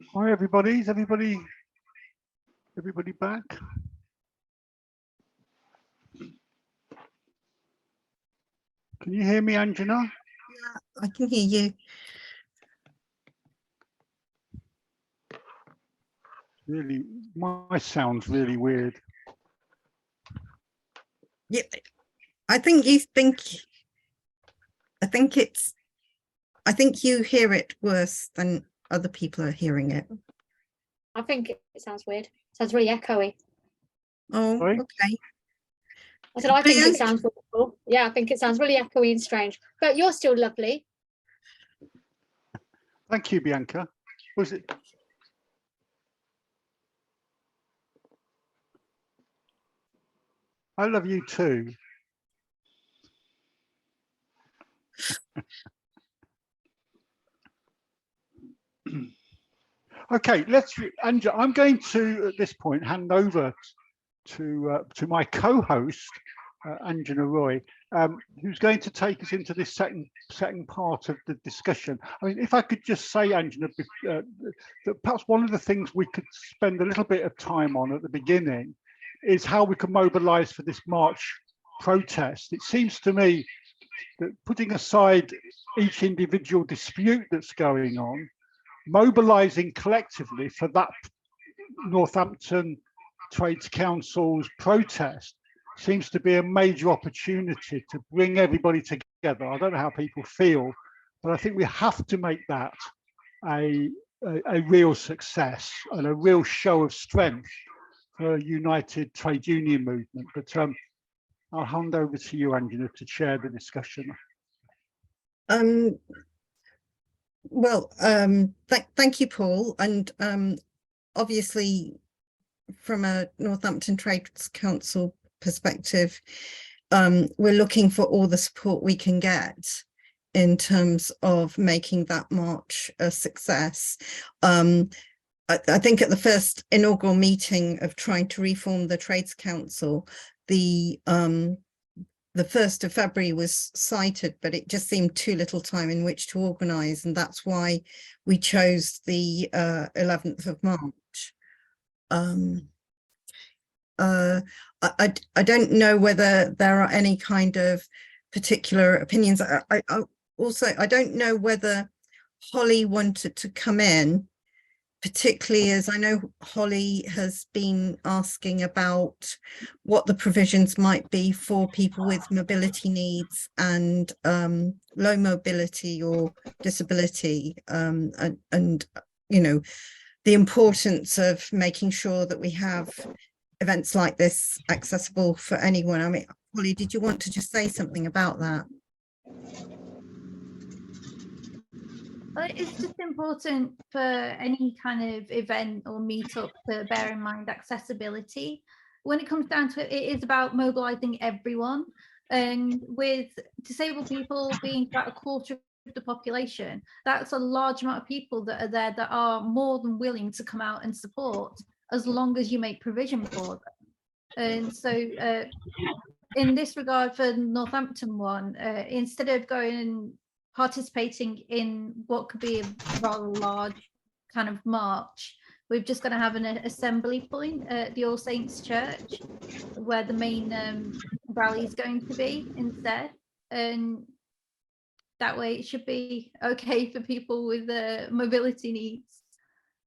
Hi, everybody. Is everybody back? Can you hear me, Anjona? Yeah, I can hear you. Really, my sound's really weird. Yeah, I think you hear it worse than other people are hearing it. I think it sounds weird. Sounds really echoey. Oh, Sorry? okay. I said, I think Brilliant. it sounds wonderful. Yeah, I think it sounds really echoey and strange. But you're still lovely. Thank you, Bianca. Was it? I love you too. Okay, Angela, I'm going to, at this point, hand over to my co-host, Anjona Roy, who's going to take us into this second part of the discussion. I mean, if I could just say, Anjona, that perhaps one of the things we could spend a little bit of time on at the beginning is how we can mobilise for this March protest. It seems to me that putting aside each individual dispute that's going on, mobilising collectively for that Northampton Trades Council's protest seems to be a major opportunity to bring everybody together. I don't know how people feel, but I think we have to make that a real success and a real show of strength for a united trade union movement. But I'll hand over to you, Anjona, to chair the discussion. Well, thank you, Paul. And obviously, from a Northampton Trades Council perspective, we're looking for all the support we can get in terms of making that march a success. I think at the first inaugural meeting of trying to reform the Trades Council, the 1st of February was cited, but it just seemed too little time in which to organise, and that's why we chose the 11th of March. I don't know whether there are any kind of particular opinions. I don't know whether Holly wanted to come in, particularly as I know Holly has been asking about what the provisions might be for people with mobility needs and low mobility or disability, and you know, the importance of making sure that we have events like this accessible for anyone. I mean, Holly, did you want to just say something about that? Well, it's just important for any kind of event or meetup to bear in mind accessibility. When it comes down to it, it is about mobilising everyone. And with disabled people being about a quarter of the population, that's a large amount of people that are there that are more than willing to come out and support, as long as you make provision for them. And so in this regard for the Northampton one, instead of going and participating in what could be a rather large kind of march, we're just going to have an assembly point at the All Saints Church, where the main rally is going to be instead. And that way it should be okay for people with mobility needs.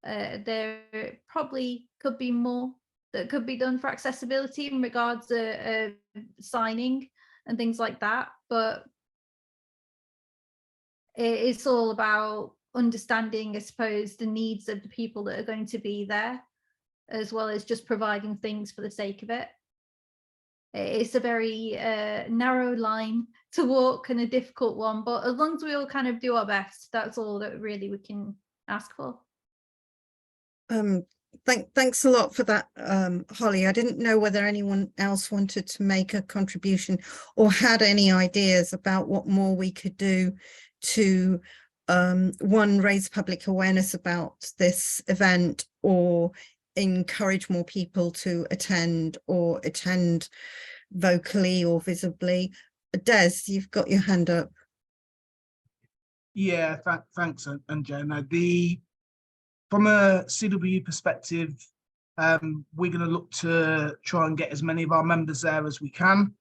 There probably could be more that could be done for accessibility in regards to signing and things like that, but it's all about understanding, I suppose, the needs of the people that are going to be there, as well as just providing things for the sake of it. It's a very narrow line to walk and a difficult one, but as long as we all kind of do our best, that's all that really we can ask for. Thanks a lot for that, Holly. I didn't know whether anyone else wanted to make a contribution or had any ideas about what more we could do to one, raise public awareness about this event, or encourage more people to attend, or attend vocally or visibly. Des, you've got your hand up. Yeah, thanks, Anjona. from a CWU perspective, we're going to look to try and get as many of our members there as we can.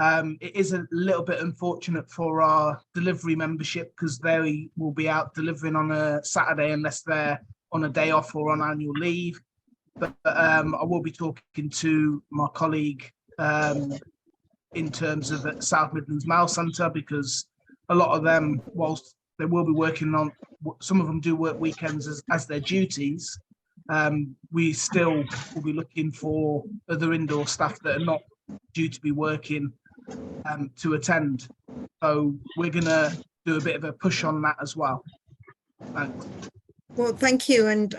It is a little bit unfortunate for our delivery membership because they will be out delivering on a Saturday unless they're on a day off or on annual leave. But I will be talking to my colleague in terms of the South Midlands Mail Centre, because a lot of them, whilst they will be working on, some of them do work weekends as their duties, we still will be looking for other indoor staff that are not due to be working to attend. So we're going to do a bit of a push on that as well. Thanks. Well, thank you. And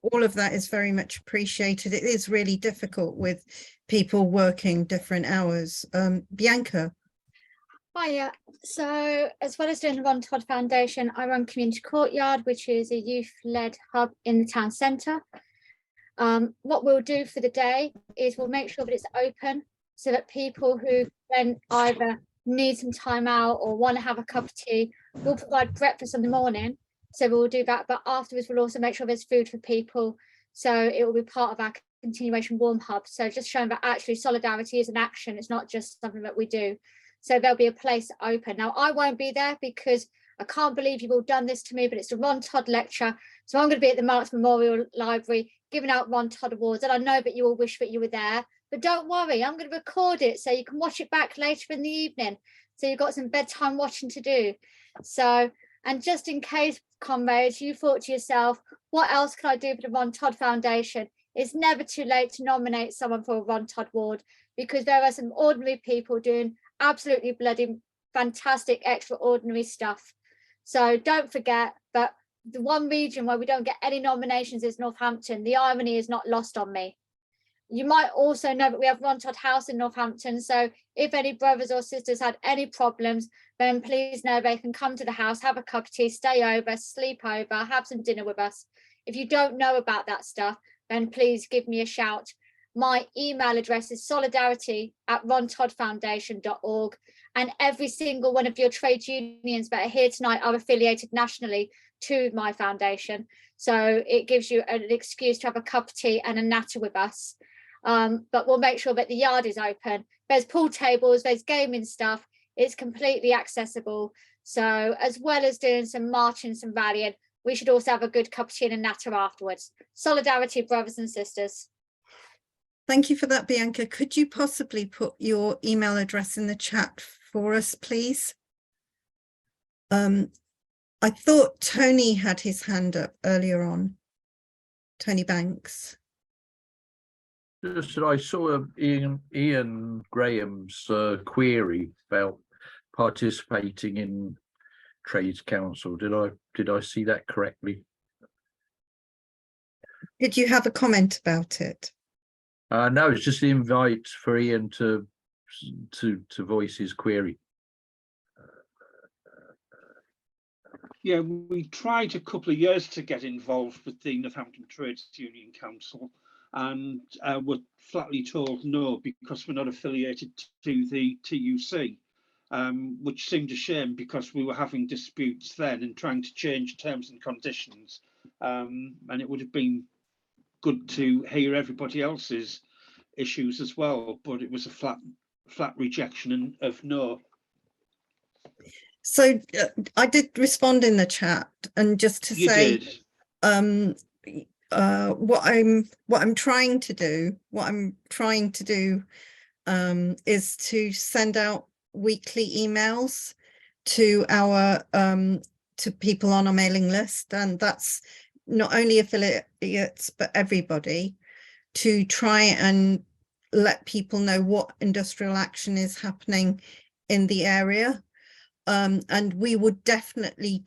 all of that is very much appreciated. It is really difficult with people working different hours. Bianca. Hiya. So as well as doing the Ron Todd Foundation, I run Community Courtyard, which is a youth-led hub in the town centre. What we'll do for the day is we'll make sure that it's open so that people who then either need some time out or want to have a cup of tea, we'll provide breakfast in the morning. So we'll do that, but afterwards we'll also make sure there's food for people. So it will be part of our continuation warm hub. So just showing that actually solidarity is an action. It's not just something that we do. So there'll be a place open. Now I won't be there because I can't believe you've all done this to me, but it's the Ron Todd lecture. So I'm going to be at the Marks Memorial Library giving out Ron Todd Awards. And I know that you all wish that you were there, but don't worry, I'm going to record it so you can watch it back later in the evening. So you've got some bedtime watching to do. So, and just in case, comrades, you thought to yourself, what else can I do for the Ron Todd Foundation? It's never too late to nominate someone for a Ron Todd Award, because there are some ordinary people doing absolutely bloody fantastic, extraordinary stuff. So don't forget, but the one region where we don't get any nominations is Northampton. The irony is not lost on me. You might also know that we have Ron Todd House in Northampton. So if any brothers or sisters had any problems, then please know they can come to the house, have a cup of tea, stay over, sleep over, have some dinner with us. If you don't know about that stuff, then please give me a shout. My email address is solidarity@rontoddfoundation.org. And every single one of your trade unions that are here tonight are affiliated nationally to my foundation. So it gives you an excuse to have a cup of tea and a natter with us. But we'll make sure that the yard is open. There's pool tables, there's gaming stuff. It's completely accessible. So as well as doing some marching, some rallying, we should also have a good cup of tea and a natter afterwards. Solidarity, brothers and sisters. Thank you for that, Bianca. Could you possibly put your email address in the chat for us, please? I thought Tony had his hand up earlier on. Tony Banks. Just that I saw Ian Graham's query about participating in Trades Council. Did I see that correctly? Did you have a comment about it? No, it's just the invite for Ian to voice his query. Yeah, we tried a couple of years to get involved with the Northampton Trades Union Council, and were flatly told no because we're not affiliated to the TUC, which seemed a shame because we were having disputes then and trying to change terms and conditions, and it would have been good to hear everybody else's issues as well, but it was a flat rejection of no. So I did respond in the chat, and just to say, what I'm trying to do is to send out weekly emails to our to people on our mailing list, and that's not only affiliates but everybody, to try and let people know what industrial action is happening in the area. And we would definitely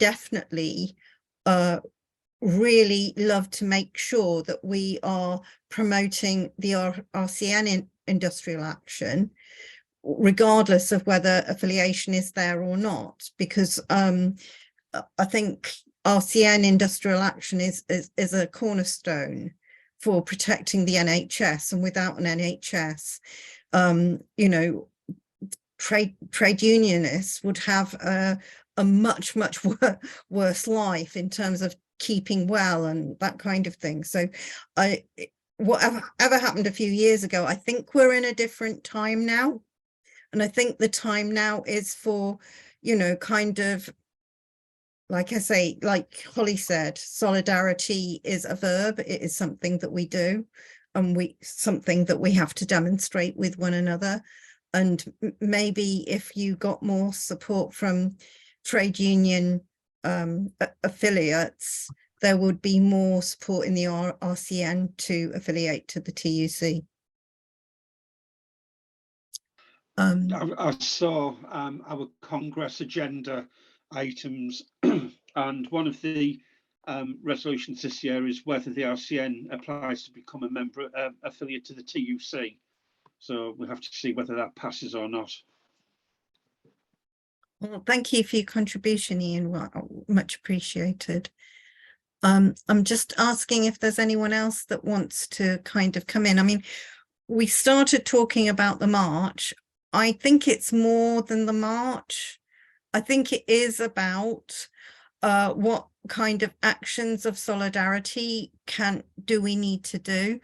really love to make sure that we are promoting the RCN industrial action, regardless of whether affiliation is there or not, because I think RCN industrial action is a cornerstone for protecting the NHS, and without an NHS, you know, trade unionists would have a much worse life in terms of keeping well and that kind of thing. So whatever happened a few years ago, I think we're in a different time now. And I think the time now is for, you know, kind of, like I say, like Holly said, solidarity is a verb. It is something that we do, and something that we have to demonstrate with one another. And maybe if you got more support from trade union affiliates, there would be more support in the RCN to affiliate to the TUC. I saw our Congress agenda items, and one of the resolutions this year is whether the RCN applies to become a member affiliate to the TUC. So we'll have to see whether that passes or not. Well, thank you for your contribution, Ian. Well, much appreciated. I'm just asking if there's anyone else that wants to kind of come in. I mean, we started talking about the march. I think it's more than the march. I think it is about what kind of actions of solidarity do we need to do.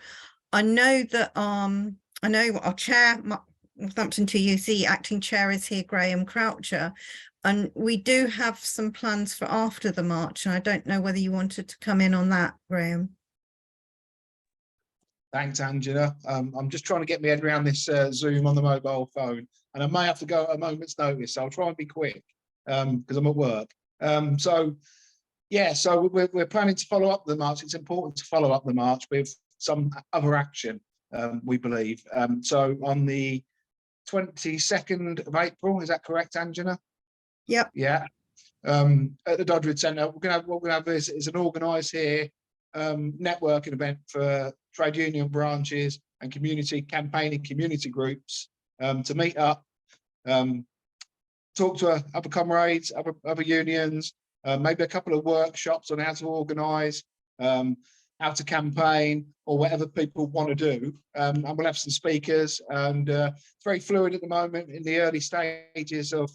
I know that I know our chair, Northampton TUC acting chair, is here, Graham Croucher, and we do have some plans for after the march, and I don't know whether you wanted to come in on that, Graham. Thanks, Angela. I'm just trying to get my head around this Zoom on the mobile phone, and I may have to go at a moment's notice, so I'll try and be quick because I'm at work. So we're planning to follow up the march. It's important to follow up the march with some other action, we believe. So on the 22nd of April, is that correct, Anjona? Yep. Yeah. At the Donovan Centre, we're going to have this as an organised here networking event for trade union branches and community campaigning community groups to meet up, talk to other comrades, other unions, maybe a couple of workshops on how to organise, how to campaign, or whatever people want to do. And we'll have some speakers, and it's very fluid at the moment in the early stages of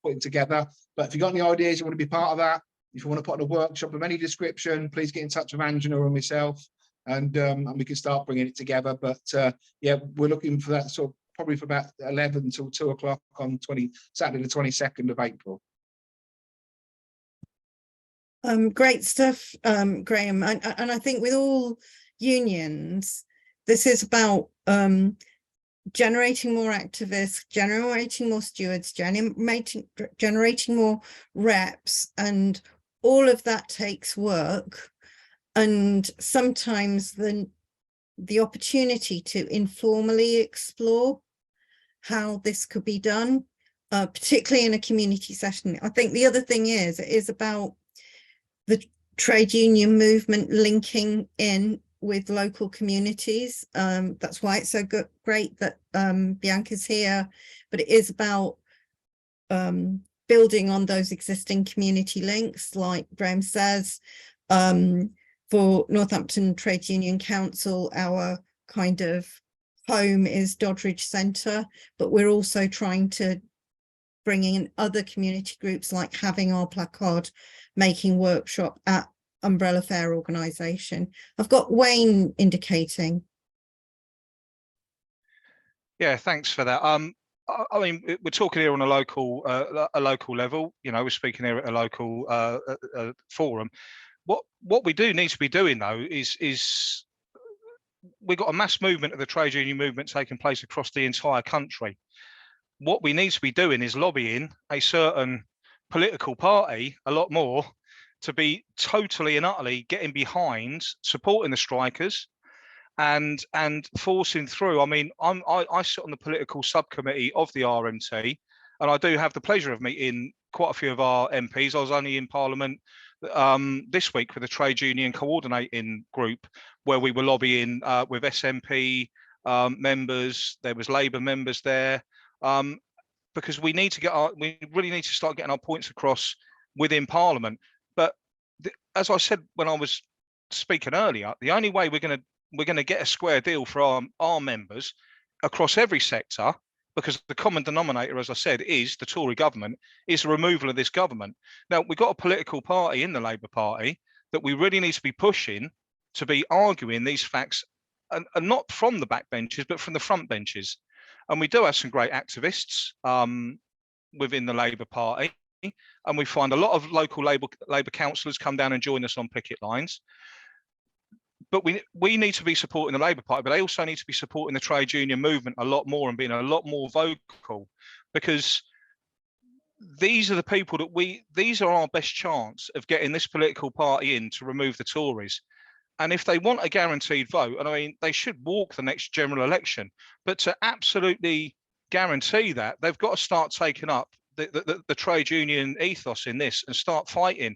putting together. But if you've got any ideas, you want to be part of that, if you want to put on a workshop of any description, please get in touch with Anjona or myself, and we can start bringing it together. But yeah, we're looking for that sort of probably for about 11 till 2 o'clock on Saturday the 22nd of April. Great stuff, Graham. And I think with all unions, this is about generating more activists, generating more stewards, generating more reps, and all of that takes work. And sometimes the opportunity to informally explore how this could be done, particularly in a community session. I think the other thing is, it is about the trade union movement linking in with local communities. That's why it's so great that Bianca's here, but it is about building on those existing community links, like Graham says. For Northampton Trades Union Council, our kind of home is Doddridge Centre, but we're also trying to bring in other community groups, like having our placard making workshop at Umbrella Fair organisation. I've got Wayne indicating. Yeah, thanks for that. I mean, we're talking here on a local level. You know, we're speaking here at a local forum. What we do need to be doing though is we've got a mass movement of the trade union movement taking place across the entire country. What we need to be doing is lobbying a certain political party a lot more to be totally and utterly getting behind supporting the strikers and forcing through. I mean, I sit on the political subcommittee of the RMT, and I do have the pleasure of meeting quite a few of our MPs. I was only in Parliament this week with a trade union coordinating group where we were lobbying with SNP members. There was Labour members there, because we really need to start getting our points across within Parliament. But as I said when I was speaking earlier, the only way we're going to get a square deal for our members across every sector because the common denominator, as I said, is the Tory government, is the removal of this government. Now, we've got a political party in the Labour Party that we really need to be pushing to be arguing these facts, and not from the backbenches, but from the front benches. And we do have some great activists within the Labour Party, and we find a lot of local Labour councillors come down and join us on picket lines. But we need to be supporting the Labour Party, but they also need to be supporting the trade union movement a lot more and being a lot more vocal, because these are the people that these are our best chance of getting this political party in to remove the Tories. And if they want a guaranteed vote, and I mean, they should walk the next general election, but to absolutely guarantee that, they've got to start taking up the trade union ethos in this and start fighting.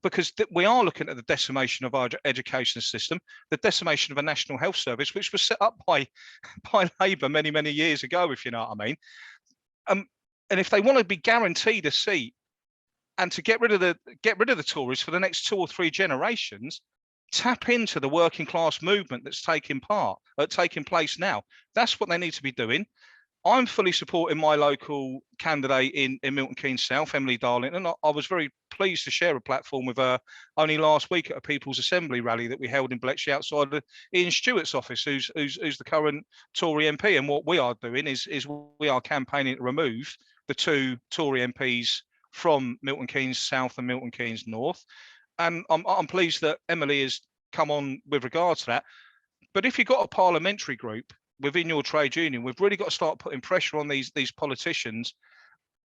Because we are looking at the decimation of our education system, the decimation of a national health service, which was set up by Labour many, many years ago, if you know what I mean. And if they want to be guaranteed a seat and to get rid of the Tories for the next 2 or 3 generations, tap into the working class movement that's taking place now. That's what they need to be doing. I'm fully supporting my local candidate in Milton Keynes South, Emily Darlington. I was very pleased to share a platform with her only last week at a People's Assembly rally that we held in Bletchley outside of Ian Stewart's office, who's the current Tory MP. And what we are doing is we are campaigning to remove the 2 Tory MPs from Milton Keynes South and Milton Keynes North. And I'm pleased that Emily has come on with regard to that. But if you've got a parliamentary group within your trade union, we've really got to start putting pressure on these politicians.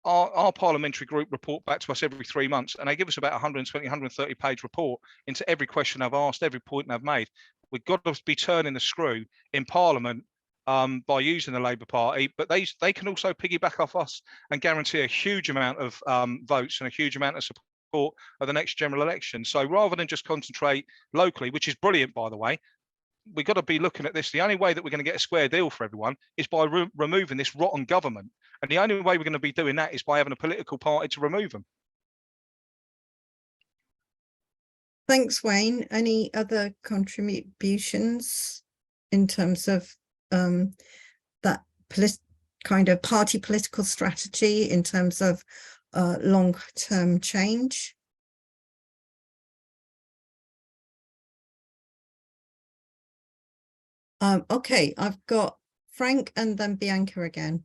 Our parliamentary group report back to us every 3 months, and they give us about 120, 130 page report into every question I've asked, every point I've made. We've got to be turning the screw in Parliament by using the Labour Party, but they can also piggyback off us and guarantee a huge amount of votes and a huge amount of support of the next general election. So rather than just concentrate locally, which is brilliant, by the way, we've got to be looking at this. The only way that we're going to get a square deal for everyone is by removing this rotten government. And the only way we're going to be doing that is by having a political party to remove them. Thanks, Wayne. Any other contributions in terms of that kind of party political strategy in terms of long-term change? Okay, I've got Frank and then Bianca again.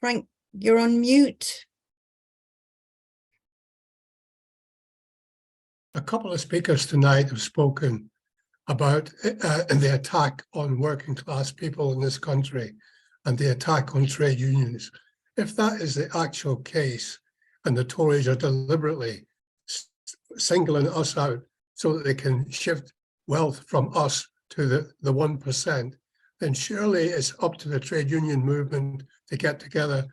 Frank, you're on mute. A couple of speakers tonight have spoken about the attack on working class people in this country and the attack on trade unions. If that is the actual case, and the Tories are deliberately singling us out so that they can shift wealth from us to the 1%, then surely it's up to the trade union movement to get together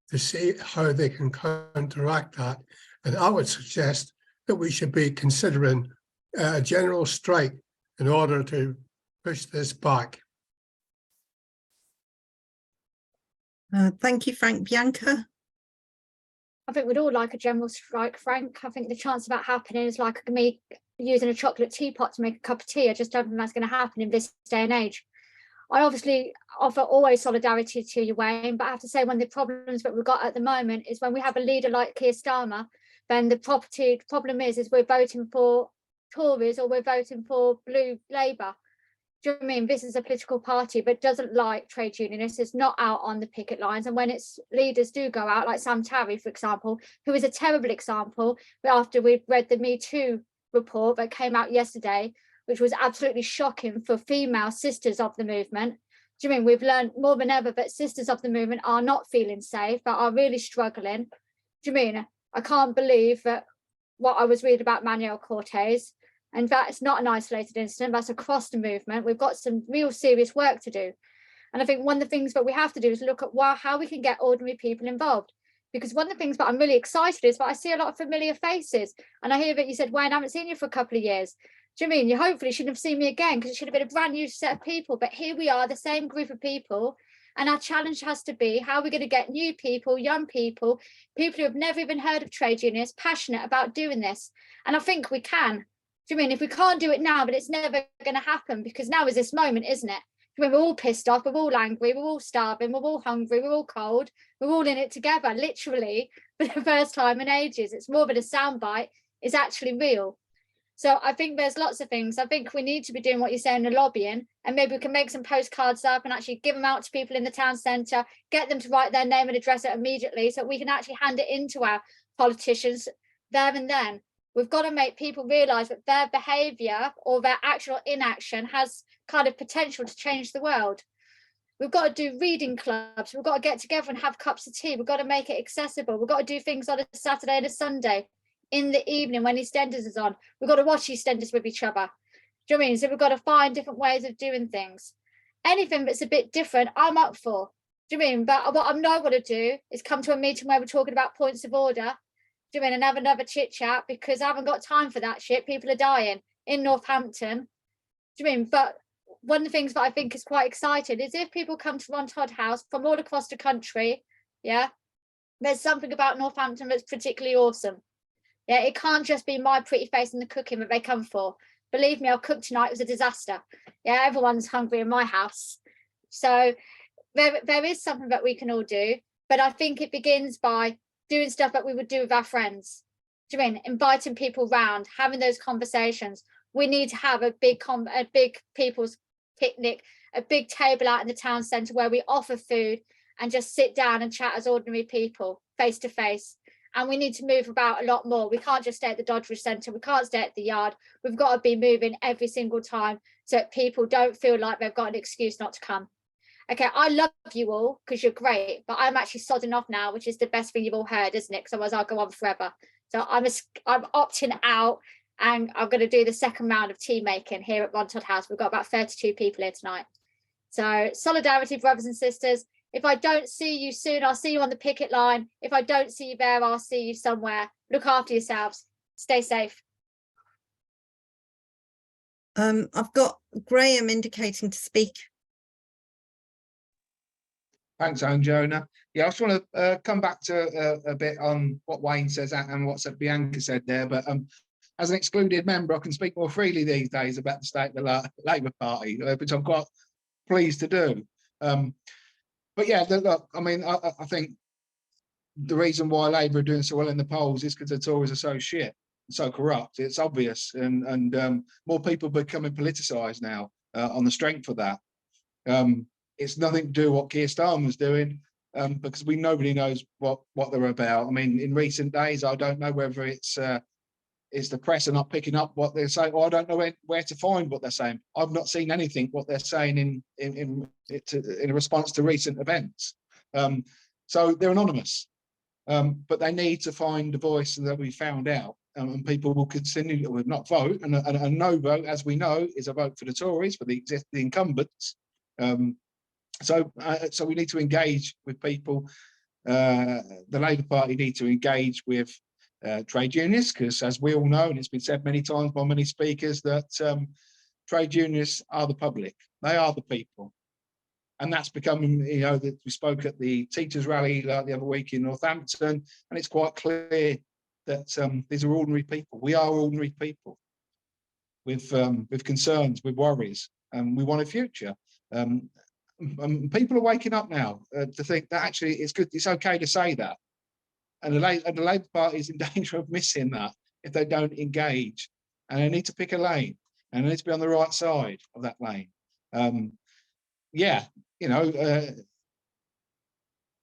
to see how they can counteract that. And I would suggest that we should be considering a general strike in order to push this back. Thank you, Frank. Bianca? I think we'd all like a general strike, Frank. I think the chance of that happening is like me using a chocolate teapot to make a cup of tea. I just don't think that's going to happen in this day and age. I obviously offer always solidarity to you, Wayne, but I have to say one of the problems that we've got at the moment is when we have a leader like Keir Starmer, then the problem is we're voting for Tories or we're voting for Blue Labour. Do you know what I mean? This is a political party but doesn't like trade unionists, is not out on the picket lines. And when its leaders do go out, like Sam Tarry, for example, who is a terrible example, after we've read the Me Too report that came out yesterday, which was absolutely shocking for female sisters of the movement. Do you mean we've learned more than ever that sisters of the movement are not feeling safe, but are really struggling? Do you mean I can't believe that what I was reading about Manuel Cortez, and that's not an isolated incident, that's across the movement. We've got some real serious work to do. And I think one of the things that we have to do is look at how we can get ordinary people involved. Because one of the things that I'm really excited is that I see a lot of familiar faces. And I hear that you said, Wayne, I haven't seen you for a couple of years. Do you mean you hopefully shouldn't have seen me again because it should have been a brand new set of people. But here we are, the same group of people. And our challenge has to be how we're going to get new people, young people, people who have never even heard of trade unions, passionate about doing this. And I think we can. Do you mean if we can't do it now, but it's never going to happen because now is this moment, isn't it? We're all pissed off, we're all angry, we're all starving, we're all hungry, we're all cold, we're all in it together, literally, for the first time in ages. It's more than a soundbite, it's actually real. So I think there's lots of things. I think we need to be doing what you're saying, the lobbying, and maybe we can make some postcards up and actually give them out to people in the town centre, get them to write their name and address it immediately so we can actually hand it into our politicians there and then. We've got to make people realise that their behaviour or their actual inaction has kind of potential to change the world. We've got to do reading clubs. We've got to get together and have cups of tea. We've got to make it accessible. We've got to do things on a Saturday and a Sunday in the evening when EastEnders is on. We've got to watch EastEnders with each other. Do you know what I mean? So we've got to find different ways of doing things. Anything that's a bit different, I'm up for. Do you know what I mean? But what I'm not going to do is come to a meeting where we're talking about points of order. Do you know what I mean? And have another chit chat, because I haven't got time for that shit. People are dying in Northampton. Do you know what I mean? But one of the things that I think is quite exciting is if people come to Ron Todd House from all across the country, yeah, there's something about Northampton that's particularly awesome. Yeah, it can't just be my pretty face and the cooking that they come for. Believe me, our cook tonight was a disaster. Yeah, everyone's hungry in my house. So there is something that we can all do, but I think it begins by doing stuff that we would do with our friends. Do you mean inviting people round, having those conversations? We need to have a big people's picnic, a big table out in the town centre where we offer food and just sit down and chat as ordinary people, face to face. And we need to move about a lot more. We can't just stay at the Dodgeridge Centre. We can't stay at the yard. We've got to be moving every single time so that people don't feel like they've got an excuse not to come. Okay, I love you all because you're great, but I'm actually sodding off now, which is the best thing you've all heard, isn't it? Because otherwise I'll go on forever. So I'm opting out, and I'm going to do the second round of tea making here at Ron Todd House. We've got about 32 people here tonight. So solidarity, brothers and sisters. If I don't see you soon, I'll see you on the picket line. If I don't see you there, I'll see you somewhere. Look after yourselves. Stay safe. I've got Graham indicating to speak. Thanks, Anjona. Yeah, I just want to come back to a bit on what Wayne says and what Bianca said there. But as an excluded member, I can speak more freely these days about the state of the Labour Party, which I'm quite pleased to do. But yeah, look, I mean, I think the reason why Labour are doing so well in the polls is because the Tories are so shit, so corrupt. It's obvious, and more people becoming politicised now on the strength of that. It's nothing to do what Keir Starmer's doing, because nobody knows what they're about. I mean, in recent days, I don't know whether it's the press are not picking up what they're saying, or I don't know where to find what they're saying. I've not seen anything what they're saying in response to recent events. So they're anonymous, but they need to find a voice that we found out, and people will continue to not vote. And a no vote, as we know, is a vote for the Tories, for the incumbents. So we need to engage with people. The Labour Party need to engage with trade unionists, because as we all know, and it's been said many times by many speakers, that trade unionists are the public. They are the people. And that's becoming, you know, that we spoke at the teachers rally the other week in Northampton, and it's quite clear that these are ordinary people. We are ordinary people with concerns, with worries, and we want a future. People are waking up now to think that actually it's good, it's okay to say that. And the Labour Party is in danger of missing that if they don't engage. And they need to pick a lane, and they need to be on the right side of that lane. Yeah, you know,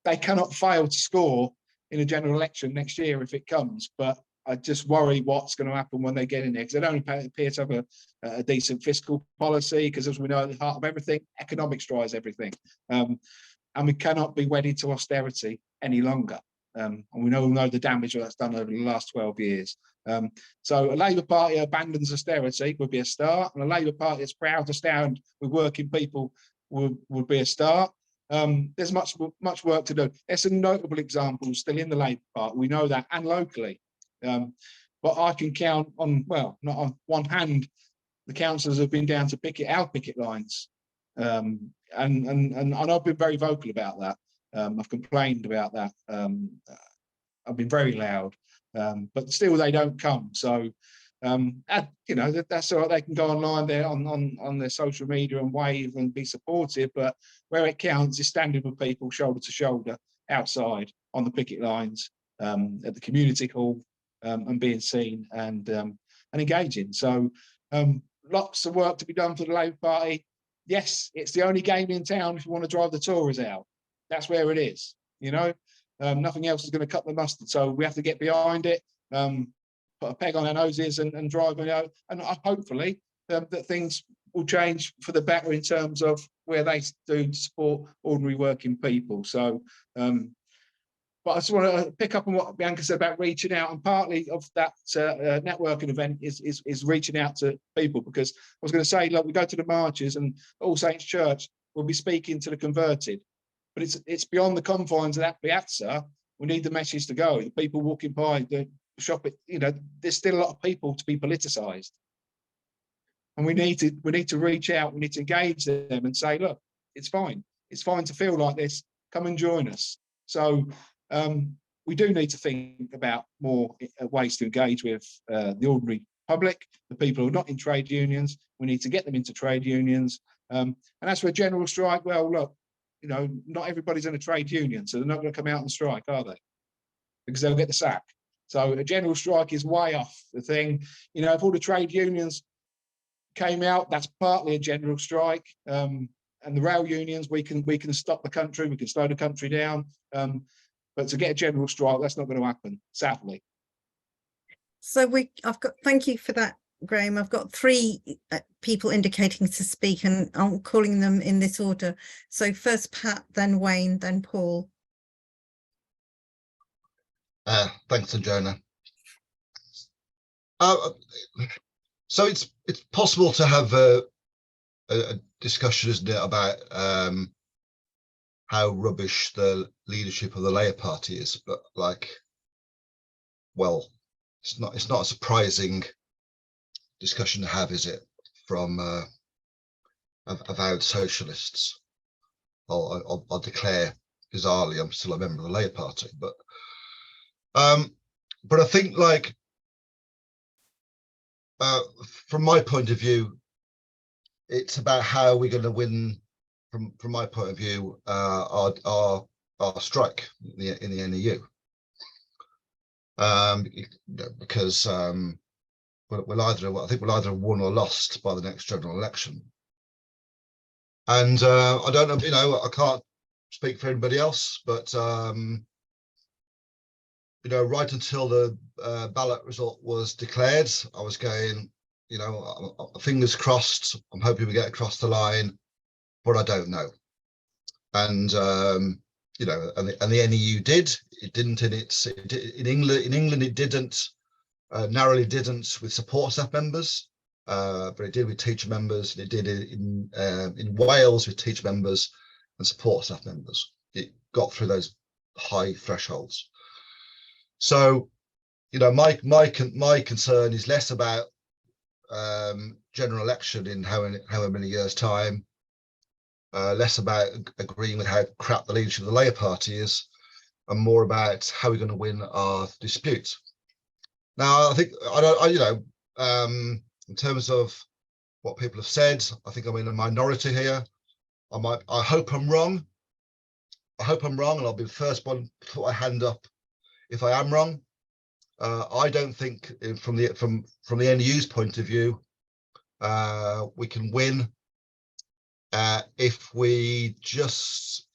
they cannot fail to score in a general election next year if it comes. But I just worry what's going to happen when they get in there, because they don't appear to have a decent fiscal policy, because as we know, at the heart of everything, economics drives everything. And we cannot be wedded to austerity any longer. And we all know the damage that's done over the last 12 years. So a Labour Party abandons austerity would be a start, and a Labour Party that's proud to stand with working people would be a start. There's much work to do. There's some notable examples still in the Labour Party, we know that, and locally. But I can count on, well, not on one hand, the councillors have been down to our picket lines. And I've been very vocal about that. I've complained about that. I've been very loud, but still they don't come. So And, you know, that's all right. They can go online there on their social media and wave and be supportive, but where it counts is standing with people shoulder to shoulder outside on the picket lines, at the community hall, and being seen and engaging. So lots of work to be done for the Labour Party. Yes, it's the only game in town if you want to drive the Tories out. That's where it is, you know. Nothing else is going to cut the mustard. So we have to get behind it, put a peg on our noses and drive it out. And hopefully that things will change for the better in terms of where they do to support ordinary working people. So, but I just want to pick up on what Bianca said about reaching out, and partly of that networking event is reaching out to people, because I was going to say, look, we go to the marches and All Saints Church will be speaking to the converted, but it's beyond the confines of that piazza. We need the message to go. The people walking by the shop, you know, there's still a lot of people to be politicised, and we need to reach out. We need to engage them and say, look, it's fine. It's fine to feel like this. Come and join us. So we do need to think about more ways to engage with the ordinary public, the people who are not in trade unions. We need to get them into trade unions. And as for a general strike, well, look, you know, not everybody's in a trade union, so they're not going to come out and strike, are they? Because they'll get the sack. So a general strike is way off the thing. You know, if all the trade unions came out, that's partly a general strike. And the rail unions, we can stop the country, we can slow the country down. But to get a general strike, that's not going to happen, sadly. So thank you for that, Graham. I've got three people indicating to speak, and I'm calling them in this order. So first Pat, then Wayne, then Paul. Thanks, Anjona. So it's possible to have a discussion, isn't it, about how rubbish the leadership of the Labour Party is, but like, well, it's not a surprising discussion to have, is it, from avowed socialists? I'll declare bizarrely I'm still a member of the Labour Party, but I think, like, from my point of view, it's about how we're going to win. From my point of view, our strike in the NEU, because we'll either won or lost by the next general election. And I don't know, you know, I can't speak for anybody else, but you know, right until the ballot result was declared, I was going, you know, fingers crossed. I'm hoping we get across the line, but I don't know. And you know, and the NEU did. It didn't in England. It didn't, narrowly didn't with support staff members, but it did with teacher members. And it did in Wales with teacher members and support staff members. It got through those high thresholds. So, you know, my concern is less about general election in however many years' time, less about agreeing with how crap the leadership of the Labour Party is, and more about how we're going to win our dispute. Now, I think you know, in terms of what people have said, I think I'm in a minority here. I hope I'm wrong. I hope I'm wrong, and I'll be the first one to put my hand up if I am wrong. I don't think, from the NEU's point of view, we can win if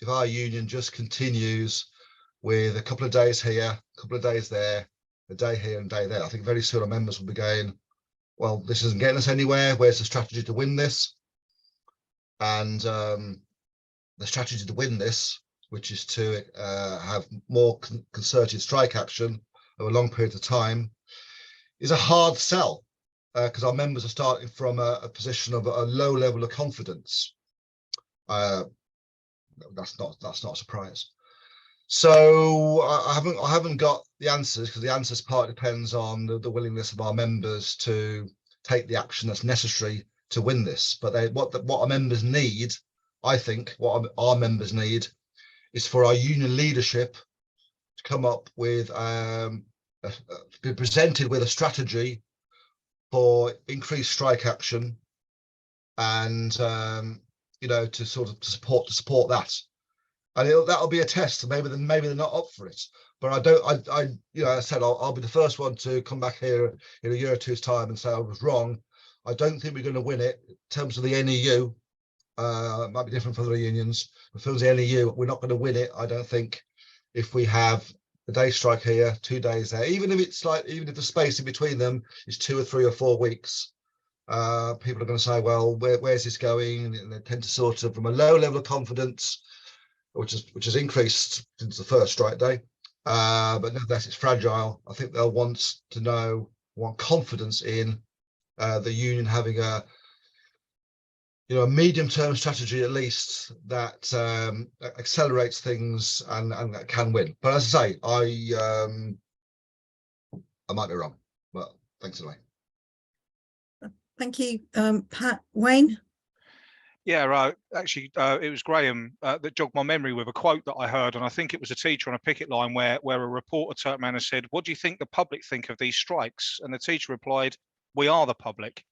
our union just continues with a couple of days here, a couple of days there, a day here and a day there. I think very soon our members will be going, well, this isn't getting us anywhere. Where's the strategy to win this? And the strategy to win this, which is to have more concerted strike action over a long period of time, is a hard sell, because our members are starting from a position of a low level of confidence. That's not a surprise. So I haven't got the answers, because the answers part depends on the willingness of our members to take the action that's necessary to win this. But what our members need, I think, what our members need, is for our union leadership to come up with, be presented with a strategy for increased strike action, and you know, to sort of support that. And that'll be a test. Maybe they're not up for it. But I you know, I said I'll be the first one to come back here in a year or two's time and say I was wrong. I don't think we're going to win it in terms of the NEU. It might be different for other unions. But for the NEU, we're not going to win it, I don't think, if we have a day strike here, 2 days there. Even if it's like, even if the space in between them is 2 or 3 or 4 weeks, people are going to say, well, where's this going? And they tend to sort of, from a low level of confidence, which has increased since the first strike day, but nevertheless it's fragile. I think they'll want confidence in the union having a, you know, a medium-term strategy at least that accelerates things and that can win. But as I say, I might be wrong, but thanks anyway. Thank you, Pat. Wayne? Yeah, right. Actually, it was Graham that jogged my memory with a quote that I heard, and I think it was a teacher on a picket line where a reporter turned around and said, "What do you think the public think of these strikes?" And the teacher replied, "We are the public."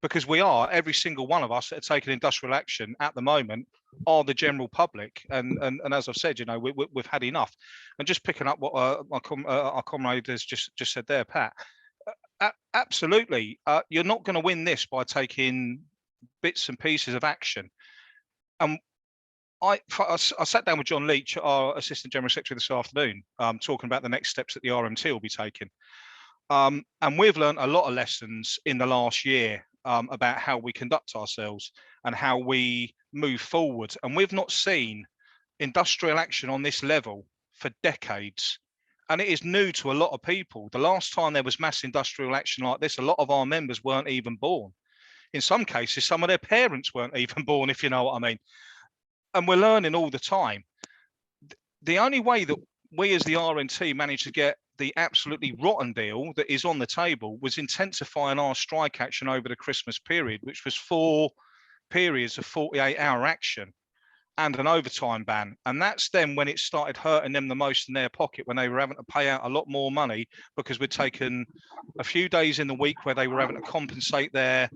Because we are, every single one of us that are taking industrial action at the moment are the general public. And as I've said, you know, we've had enough. And just picking up what our comrade has just said there, Pat, absolutely. You're not going to win this by taking bits and pieces of action. I sat down with John Leach, our Assistant General Secretary, this afternoon, talking about the next steps that the RMT will be taking. And we've learned a lot of lessons in the last year about how we conduct ourselves and how we move forward. And we've not seen industrial action on this level for decades. And it is new to a lot of people. The last time there was mass industrial action like this, a lot of our members weren't even born. In some cases, some of their parents weren't even born, if you know what I mean. And we're learning all the time. The only way that we as the RNT managed to get the absolutely rotten deal that is on the table was intensifying our strike action over the Christmas period, which was 4 periods of 48-hour action and an overtime ban. And that's then when it started hurting them the most in their pocket, when they were having to pay out a lot more money because we'd taken a few days in the week where they were having to compensate their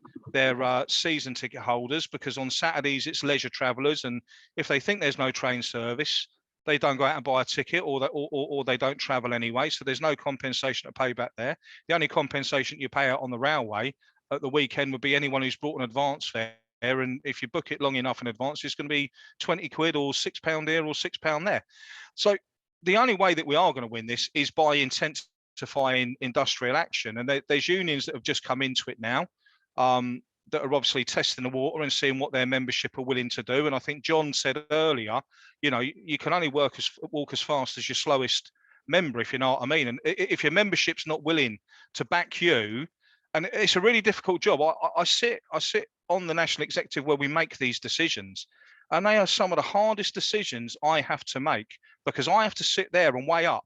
season ticket holders, because on Saturdays it's leisure travellers, and if they think there's no train service, they don't go out and buy a ticket, or they don't travel anyway. So there's no compensation to pay back there. The only compensation you pay out on the railway at the weekend would be anyone who's bought an advance fare. And if you book it long enough in advance, it's going to be 20 quid or £6 here or £6 there. So the only way that we are going to win this is by intensifying industrial action. And there's unions that have just come into it now, that are obviously testing the water and seeing what their membership are willing to do. And I think John said earlier, you know, you can only walk as fast as your slowest member, if you know what I mean. And if your membership's not willing to back you, and it's a really difficult job. I sit on the national executive where we make these decisions, and they are some of the hardest decisions I have to make, because I have to sit there and weigh up.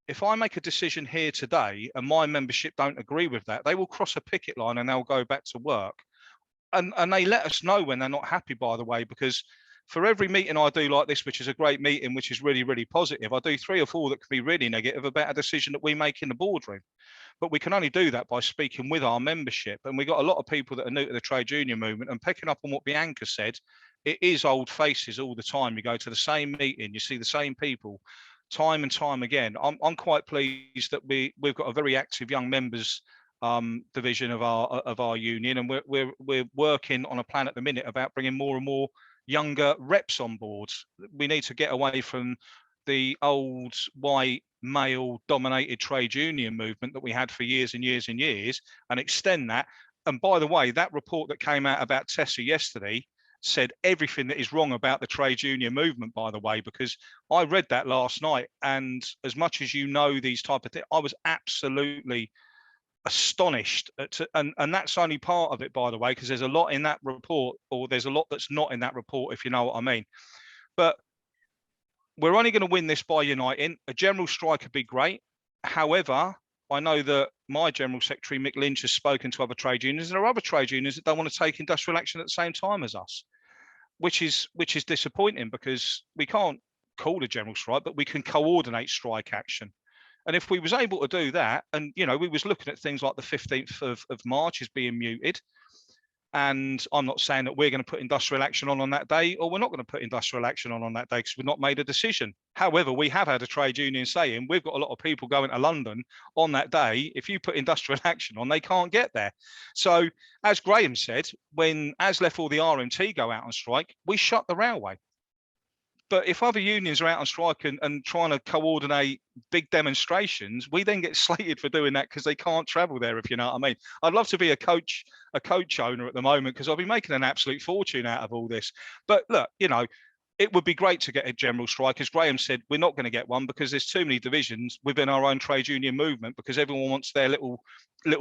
If I make a decision here today and my membership don't agree with that, they will cross a picket line and they'll go back to work. And they let us know when they're not happy, by the way, because for every meeting I do like this, which is a great meeting, which is really, really positive, I do 3 or 4 that can be really negative about a decision that we make in the boardroom. But we can only do that by speaking with our membership. And we've got a lot of people that are new to the trade union movement, and picking up on what Bianca said, it is old faces all the time. You go to the same meeting, you see the same people time and time again. I'm quite pleased that we've got a very active young members division of our union, and we're working on a plan at the minute about bringing more and more younger reps on board. We need to get away from the old white male dominated trade union movement that we had for years and years and years, and extend that. And by the way, that report that came out about Tessa yesterday said everything that is wrong about the trade union movement, by the way, because I read that last night, and as much as you know these type of things, I was absolutely astonished and that's only part of it, by the way, because there's a lot in that report, or there's a lot that's not in that report, if you know what I mean. But we're only going to win this by uniting. A general strike would be great. However, I know that my General Secretary, Mick Lynch, has spoken to other trade unions. There are other trade unions that don't want to take industrial action at the same time as us, which is disappointing, because we can't call a general strike, but we can coordinate strike action. And if we was able to do that, and you know, we was looking at things like the 15th of March is being muted. And I'm not saying that we're going to put industrial action on that day, or we're not going to put industrial action on that day, because we've not made a decision. However, we have had a trade union saying we've got a lot of people going to London on that day. If you put industrial action on, they can't get there. So as Graham said, when ASLEF or the RMT go out on strike, we shut the railway. But if other unions are out on strike and trying to coordinate big demonstrations, we then get slated for doing that because they can't travel there, if you know what I mean. I'd love to be a coach owner at the moment, because I'll be making an absolute fortune out of all this. But look, you know, it would be great to get a general strike. As Graham said, we're not going to get one because there's too many divisions within our own trade union movement, because everyone wants their little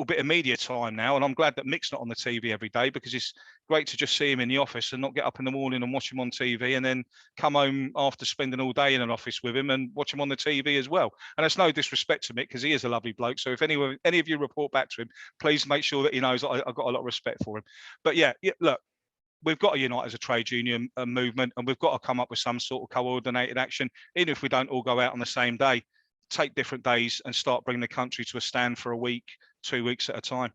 bit of media time now. And I'm glad that Mick's not on the TV every day, because it's great to just see him in the office and not get up in the morning and watch him on TV and then come home after spending all day in an office with him and watch him on the TV as well. And it's no disrespect to Mick, because he is a lovely bloke. So if any of you report back to him, please make sure that he knows that I've got a lot of respect for him. But yeah, look, we've got to unite as a trade union movement, and we've got to come up with some sort of coordinated action, even if we don't all go out on the same day. Take different days and start bringing the country to a stand for a week, 2 weeks at a time.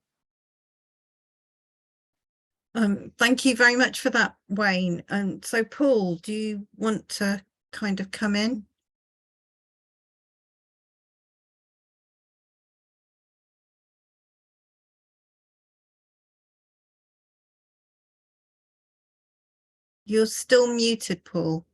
Thank you very much for that, Wayne. And so, Paul, do you want to kind of come in? You're still muted, Paul.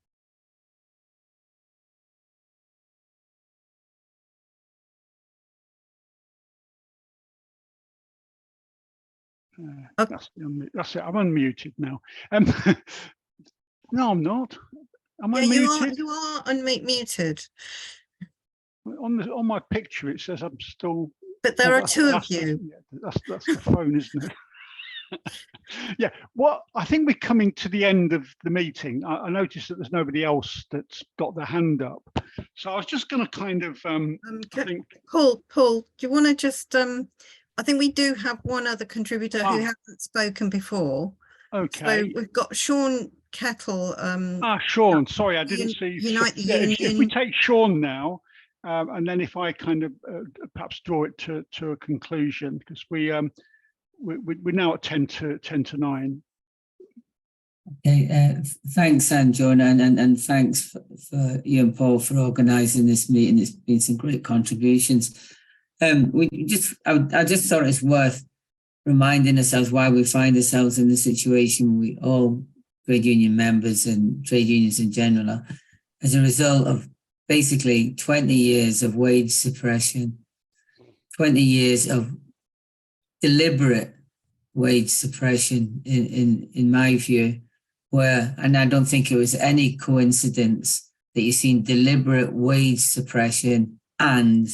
That's it. I'm unmuted now. No, I'm not. Am I muted? You are unmuted. On my picture, it says I'm still. But there are two of you. That's the phone, isn't it? Yeah. Well, I think we're coming to the end of the meeting. I noticed that there's nobody else that's got their hand up, so I was just going to kind of. I think. Paul, do you want to just? I think we do have one other contributor who hasn't spoken before. Okay. So we've got Sean Kettle. Sean. Sorry, I didn't see. Unite the Union. If we take Sean now, and then if I kind of perhaps draw it to a conclusion, because we're now at 10 to 9. Okay, thanks, Anjona, and thanks for you and Paul for organising this meeting. It's been some great contributions. I just thought it's worth reminding ourselves why we find ourselves in the situation we all trade union members and trade unions in general are, as a result of basically 20 years of wage suppression, 20 years of deliberate wage suppression in my view, and I don't think it was any coincidence that you've seen deliberate wage suppression and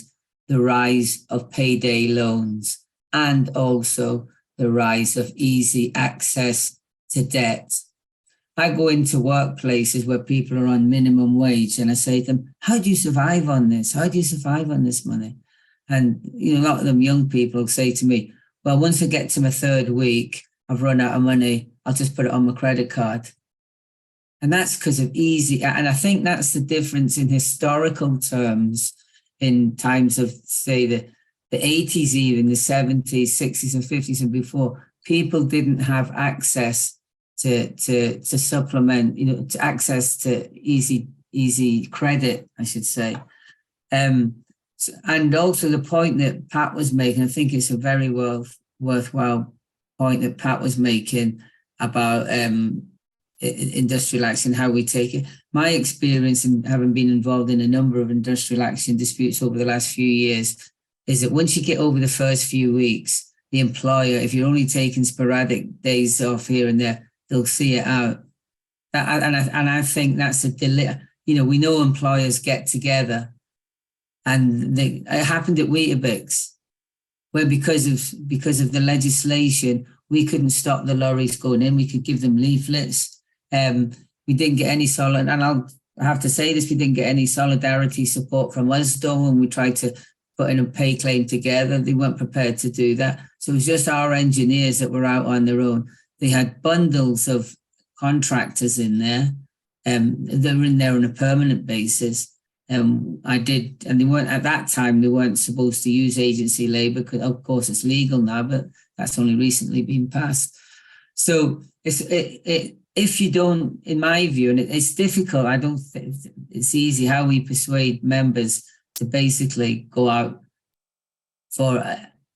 the rise of payday loans, and also the rise of easy access to debt. I go into workplaces where people are on minimum wage and I say to them, how do you survive on this? How do you survive on this money? And a lot of them young people say to me, well, once I get to my third week, I've run out of money, I'll just put it on my credit card. And that's because of easy, and I think that's the difference in historical terms. In times of, say, the 80s, even the 70s, 60s and 50s and before, people didn't have access to supplement, to access to easy credit, I should say. And also the point that Pat was making, I think it's a very worthwhile point that Pat was making about industrial action, how we take it. My experience in having been involved in a number of industrial action disputes over the last few years is that once you get over the first few weeks, the employer, if you're only taking sporadic days off here and there, they'll see it out. And I think that's a delay. We know employers get together, and it happened at Weetabix, where because of the legislation, we couldn't stop the lorries going in. We could give them leaflets. We didn't get any solid, and I have to say this, we didn't get any solidarity support from USDO when we tried to put in a pay claim together. They weren't prepared to do that. So it was just our engineers that were out on their own. They had bundles of contractors in there. They were in there on a permanent basis. I did, and they weren't at that time, they weren't supposed to use agency labour, because of course it's legal now, but that's only recently been passed. So if you don't, in my view, and it's difficult, I don't think it's easy how we persuade members to basically go out for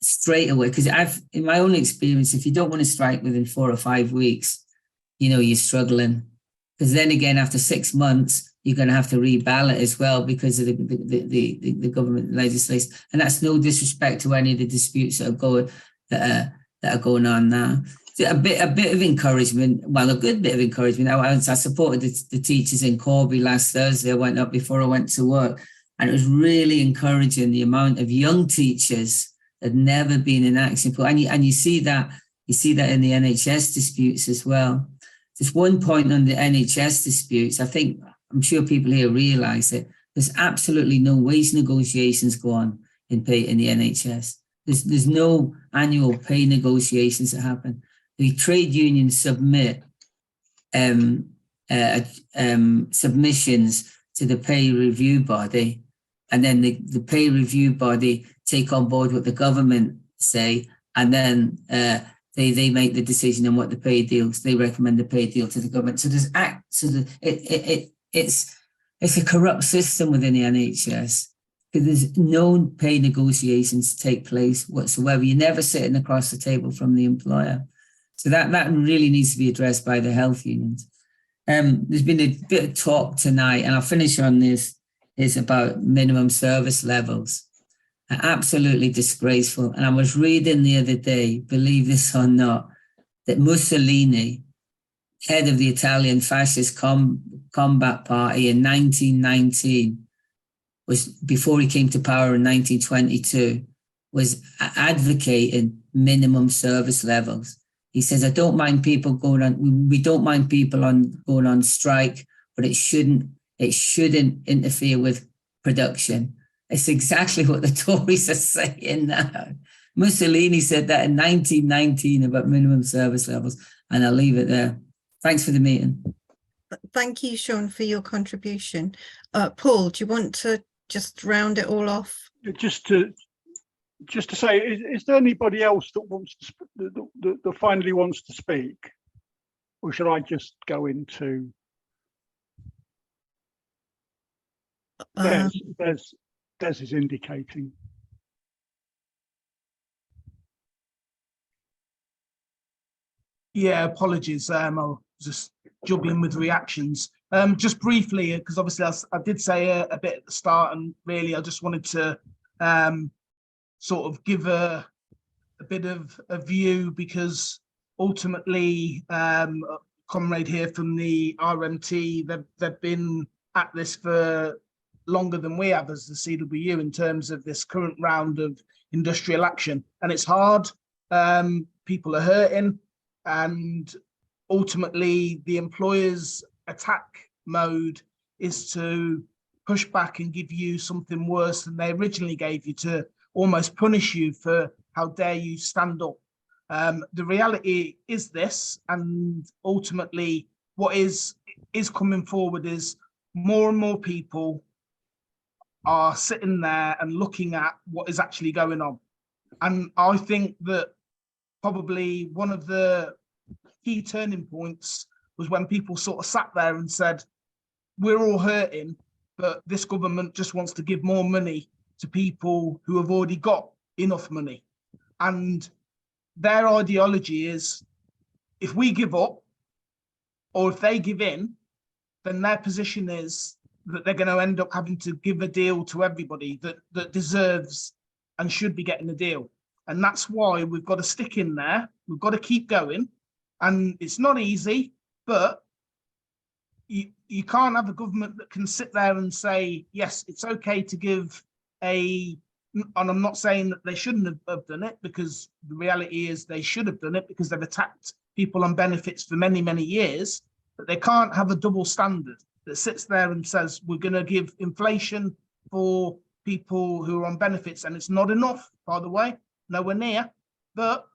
straight away, because in my own experience, if you don't want to strike within 4 or 5 weeks, you know, you're struggling, because then again, after 6 months, you're going to have to reballot as well because of the government legislation, and that's no disrespect to any of the disputes that are going on now. A bit of encouragement, well, a good bit of encouragement. I supported the teachers in Corby last Thursday. I went up before I went to work, and it was really encouraging, the amount of young teachers that had never been in action. And you see that in the NHS disputes as well. Just one point on the NHS disputes, I'm sure people here realise it. There's absolutely no wage negotiations go on in the NHS. There's no annual pay negotiations that happen. The trade unions submit submissions to the pay review body, and then the pay review body take on board what the government say, and then they make the decision on what the pay deals. They recommend the pay deal to the government. So it's a corrupt system within the NHS, because there's no pay negotiations take place whatsoever. You're never sitting across the table from the employer. So that really needs to be addressed by the health unions. There's been a bit of talk tonight, and I'll finish on this, is about minimum service levels. Absolutely disgraceful. And I was reading the other day, believe this or not, that Mussolini, head of the Italian fascist combat party in 1919, was, before he came to power in 1922, was advocating minimum service levels. He says, we don't mind people going on strike, but it shouldn't interfere with production. It's exactly what the Tories are saying now. Mussolini said that in 1919 about minimum service levels, and I'll leave it there. Thanks for the meeting. Thank you, Sean, for your contribution. Paul, do you want to just round it all off? Just to say, is there anybody else that wants to that finally wants to speak, or should I just go into? Des is indicating. Yeah, apologies. I'll just jump in with reactions. Just briefly, because obviously I did say a bit at the start, and really I just wanted to sort of give a bit of a view, because ultimately, comrade here from the RMT, they've been at this for longer than we have as the CWU in terms of this current round of industrial action, and it's hard. People are hurting, and ultimately the employer's attack mode is to push back and give you something worse than they originally gave you, to almost punish you for how dare you stand up. The reality is this, and ultimately what is coming forward is more and more people are sitting there and looking at what is actually going on. And I think that probably one of the key turning points was when people sort of sat there and said, we're all hurting, but this government just wants to give more money to people who have already got enough money. And their ideology is, if we give up, or if they give in, then their position is that they're going to end up having to give a deal to everybody that deserves and should be getting a deal. And that's why we've got to stick in there. We've got to keep going. And it's not easy, but you can't have a government that can sit there and say, yes, it's okay to give and I'm not saying that they shouldn't have done it, because the reality is they should have done it, because they've attacked people on benefits for many, many years, but they can't have a double standard that sits there and says, we're going to give inflation for people who are on benefits, and it's not enough, by the way, nowhere near. But,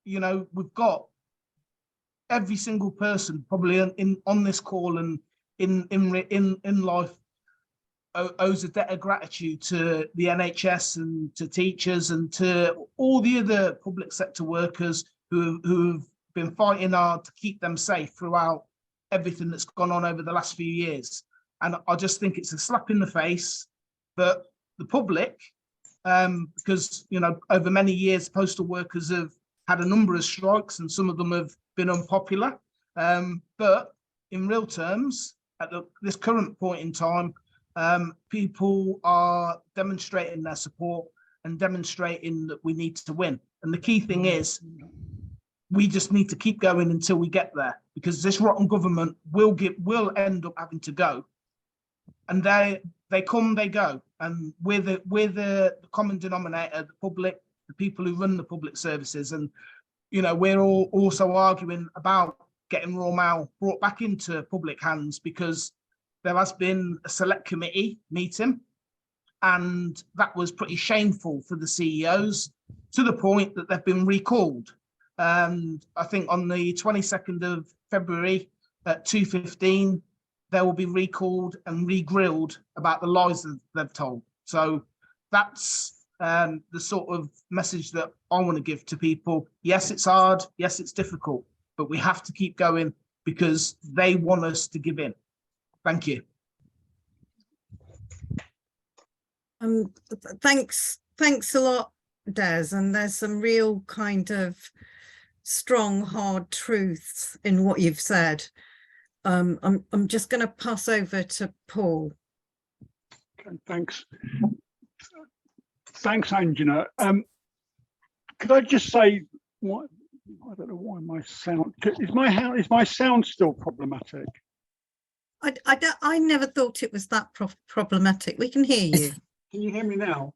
we've got every single person probably on this call and in life owes a debt of gratitude to the NHS and to teachers and to all the other public sector workers who've been fighting hard to keep them safe throughout everything that's gone on over the last few years. And I just think it's a slap in the face that the public, because, you know, over many years, postal workers have had a number of strikes and some of them have been unpopular. But in real terms, at this current point in time, people are demonstrating their support and demonstrating that we need to win. And the key thing is, we just need to keep going until we get there, because this rotten government will end up having to go. And they come, they go. And we're the common denominator, the public, the people who run the public services. And, you know, we're all also arguing about getting Royal Mail brought back into public hands, because there has been a select committee meeting, and that was pretty shameful for the CEOs, to the point that they've been recalled. And I think on the 22nd of February at 2:15, they will be recalled and re-grilled about the lies that they've told. So that's the sort of message that I want to give to people. Yes, it's hard. Yes, it's difficult, but we have to keep going because they want us to give in. Thank you. Thanks a lot, Des. And there's some real kind of strong, hard truths in what you've said. I'm just going to pass over to Paul. Okay, thanks. Thanks, Anjona. Could I just say, what? I don't know why my sound is my sound still problematic? I never thought it was that problematic. We can hear you. Can you hear me now?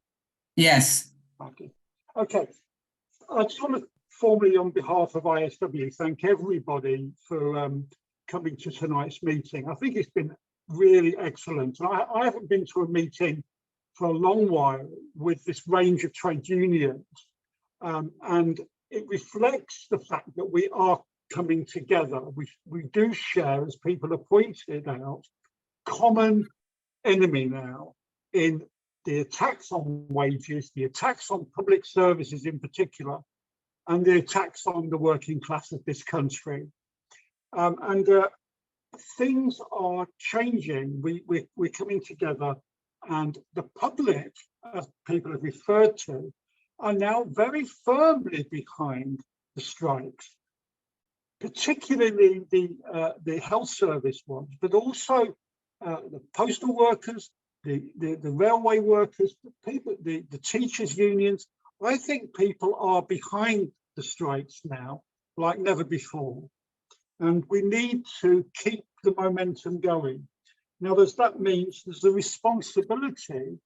Yes. Okay. I just want to formally, on behalf of ISW, thank everybody for coming to tonight's meeting. I think it's been really excellent. I haven't been to a meeting for a long while with this range of trade unions, and it reflects the fact that we are coming together. We do share, as people have pointed out, common enemy now in the attacks on wages, the attacks on public services in particular, and the attacks on the working class of this country. Things are changing. We're coming together, and the public, as people have referred to, are now very firmly behind the strikes, particularly the health service ones, but also the postal workers, the railway workers, the teachers' unions. I think people are behind the strikes now like never before, and we need to keep the momentum going. Now, that means there's a responsibility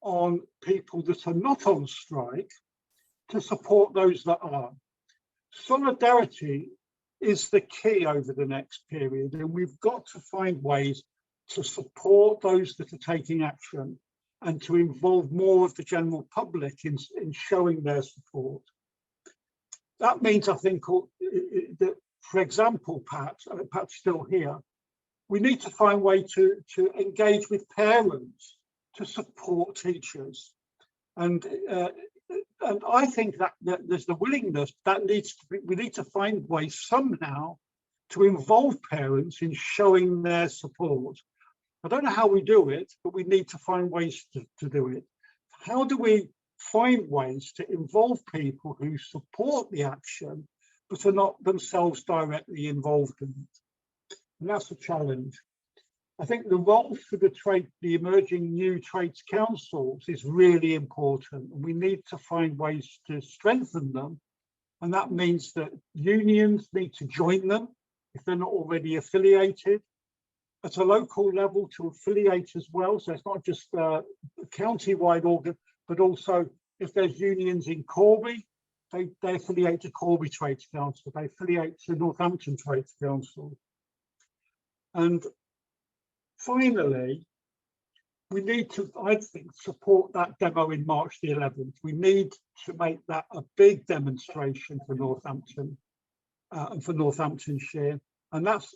on people that are not on strike to support those that are. Solidarity is the key over the next period, and we've got to find ways to support those that are taking action and to involve more of the general public in showing their support. That means, I think, that, for example, Pat's still here, we need to find a way to engage with parents to support teachers. And I think that there's the willingness that we need to find ways somehow to involve parents in showing their support. I don't know how we do it, but we need to find ways to do it. How do we find ways to involve people who support the action, but are not themselves directly involved in it? And that's a challenge. I think the role for the emerging new trades councils is really important. We need to find ways to strengthen them. And that means that unions need to join them if they're not already affiliated. At a local level to affiliate as well. So it's not just a county-wide organ, but also if there's unions in Corby, they affiliate to Corby Trades Council, they affiliate to Northampton Trades Council. And finally, we need to, I think, support that demo in March the 11th. We need to make that a big demonstration for Northampton and for Northamptonshire. And that's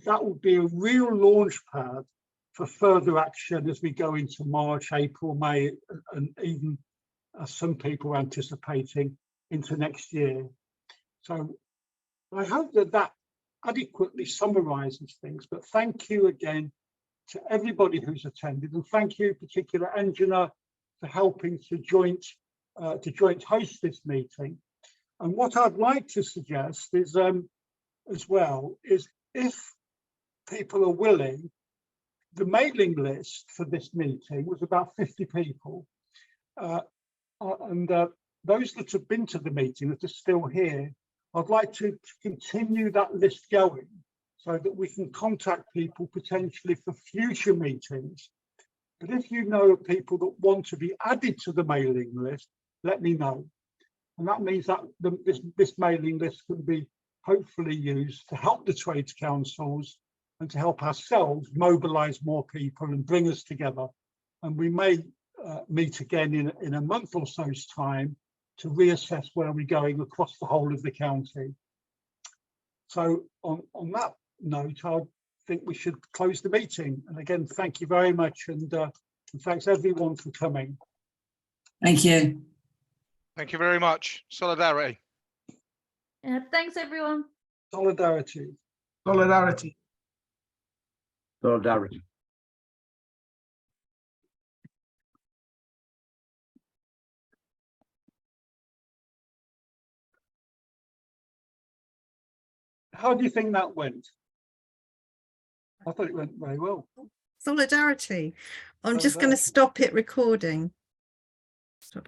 that will be a real launch pad for further action as we go into March, April, May, and even some people are anticipating into next year. So I hope that that adequately summarises things, but thank you again to everybody who's attended, and thank you in particular, Anjona, for helping to joint host this meeting. And what I'd like to suggest is, as well, is if people are willing, the mailing list for this meeting was about 50 people. And those that have been to the meeting that are still here, I'd like to continue that list going so that we can contact people potentially for future meetings. But if you know of people that want to be added to the mailing list, let me know. And that means that this mailing list can be hopefully used to help the trades councils and to help ourselves mobilise more people and bring us together. And we may meet again in a month or so's time to reassess where we're going across the whole of the county. So on that note, I think we should close the meeting. And again, thank you very much, and thanks everyone for coming. Thank you. Thank you very much. Solidarity. Yeah, thanks everyone. Solidarity. Solidarity. Solidarity. How do you think that went? I thought it went very well. Solidarity. I'm just going to stop it recording. Stop.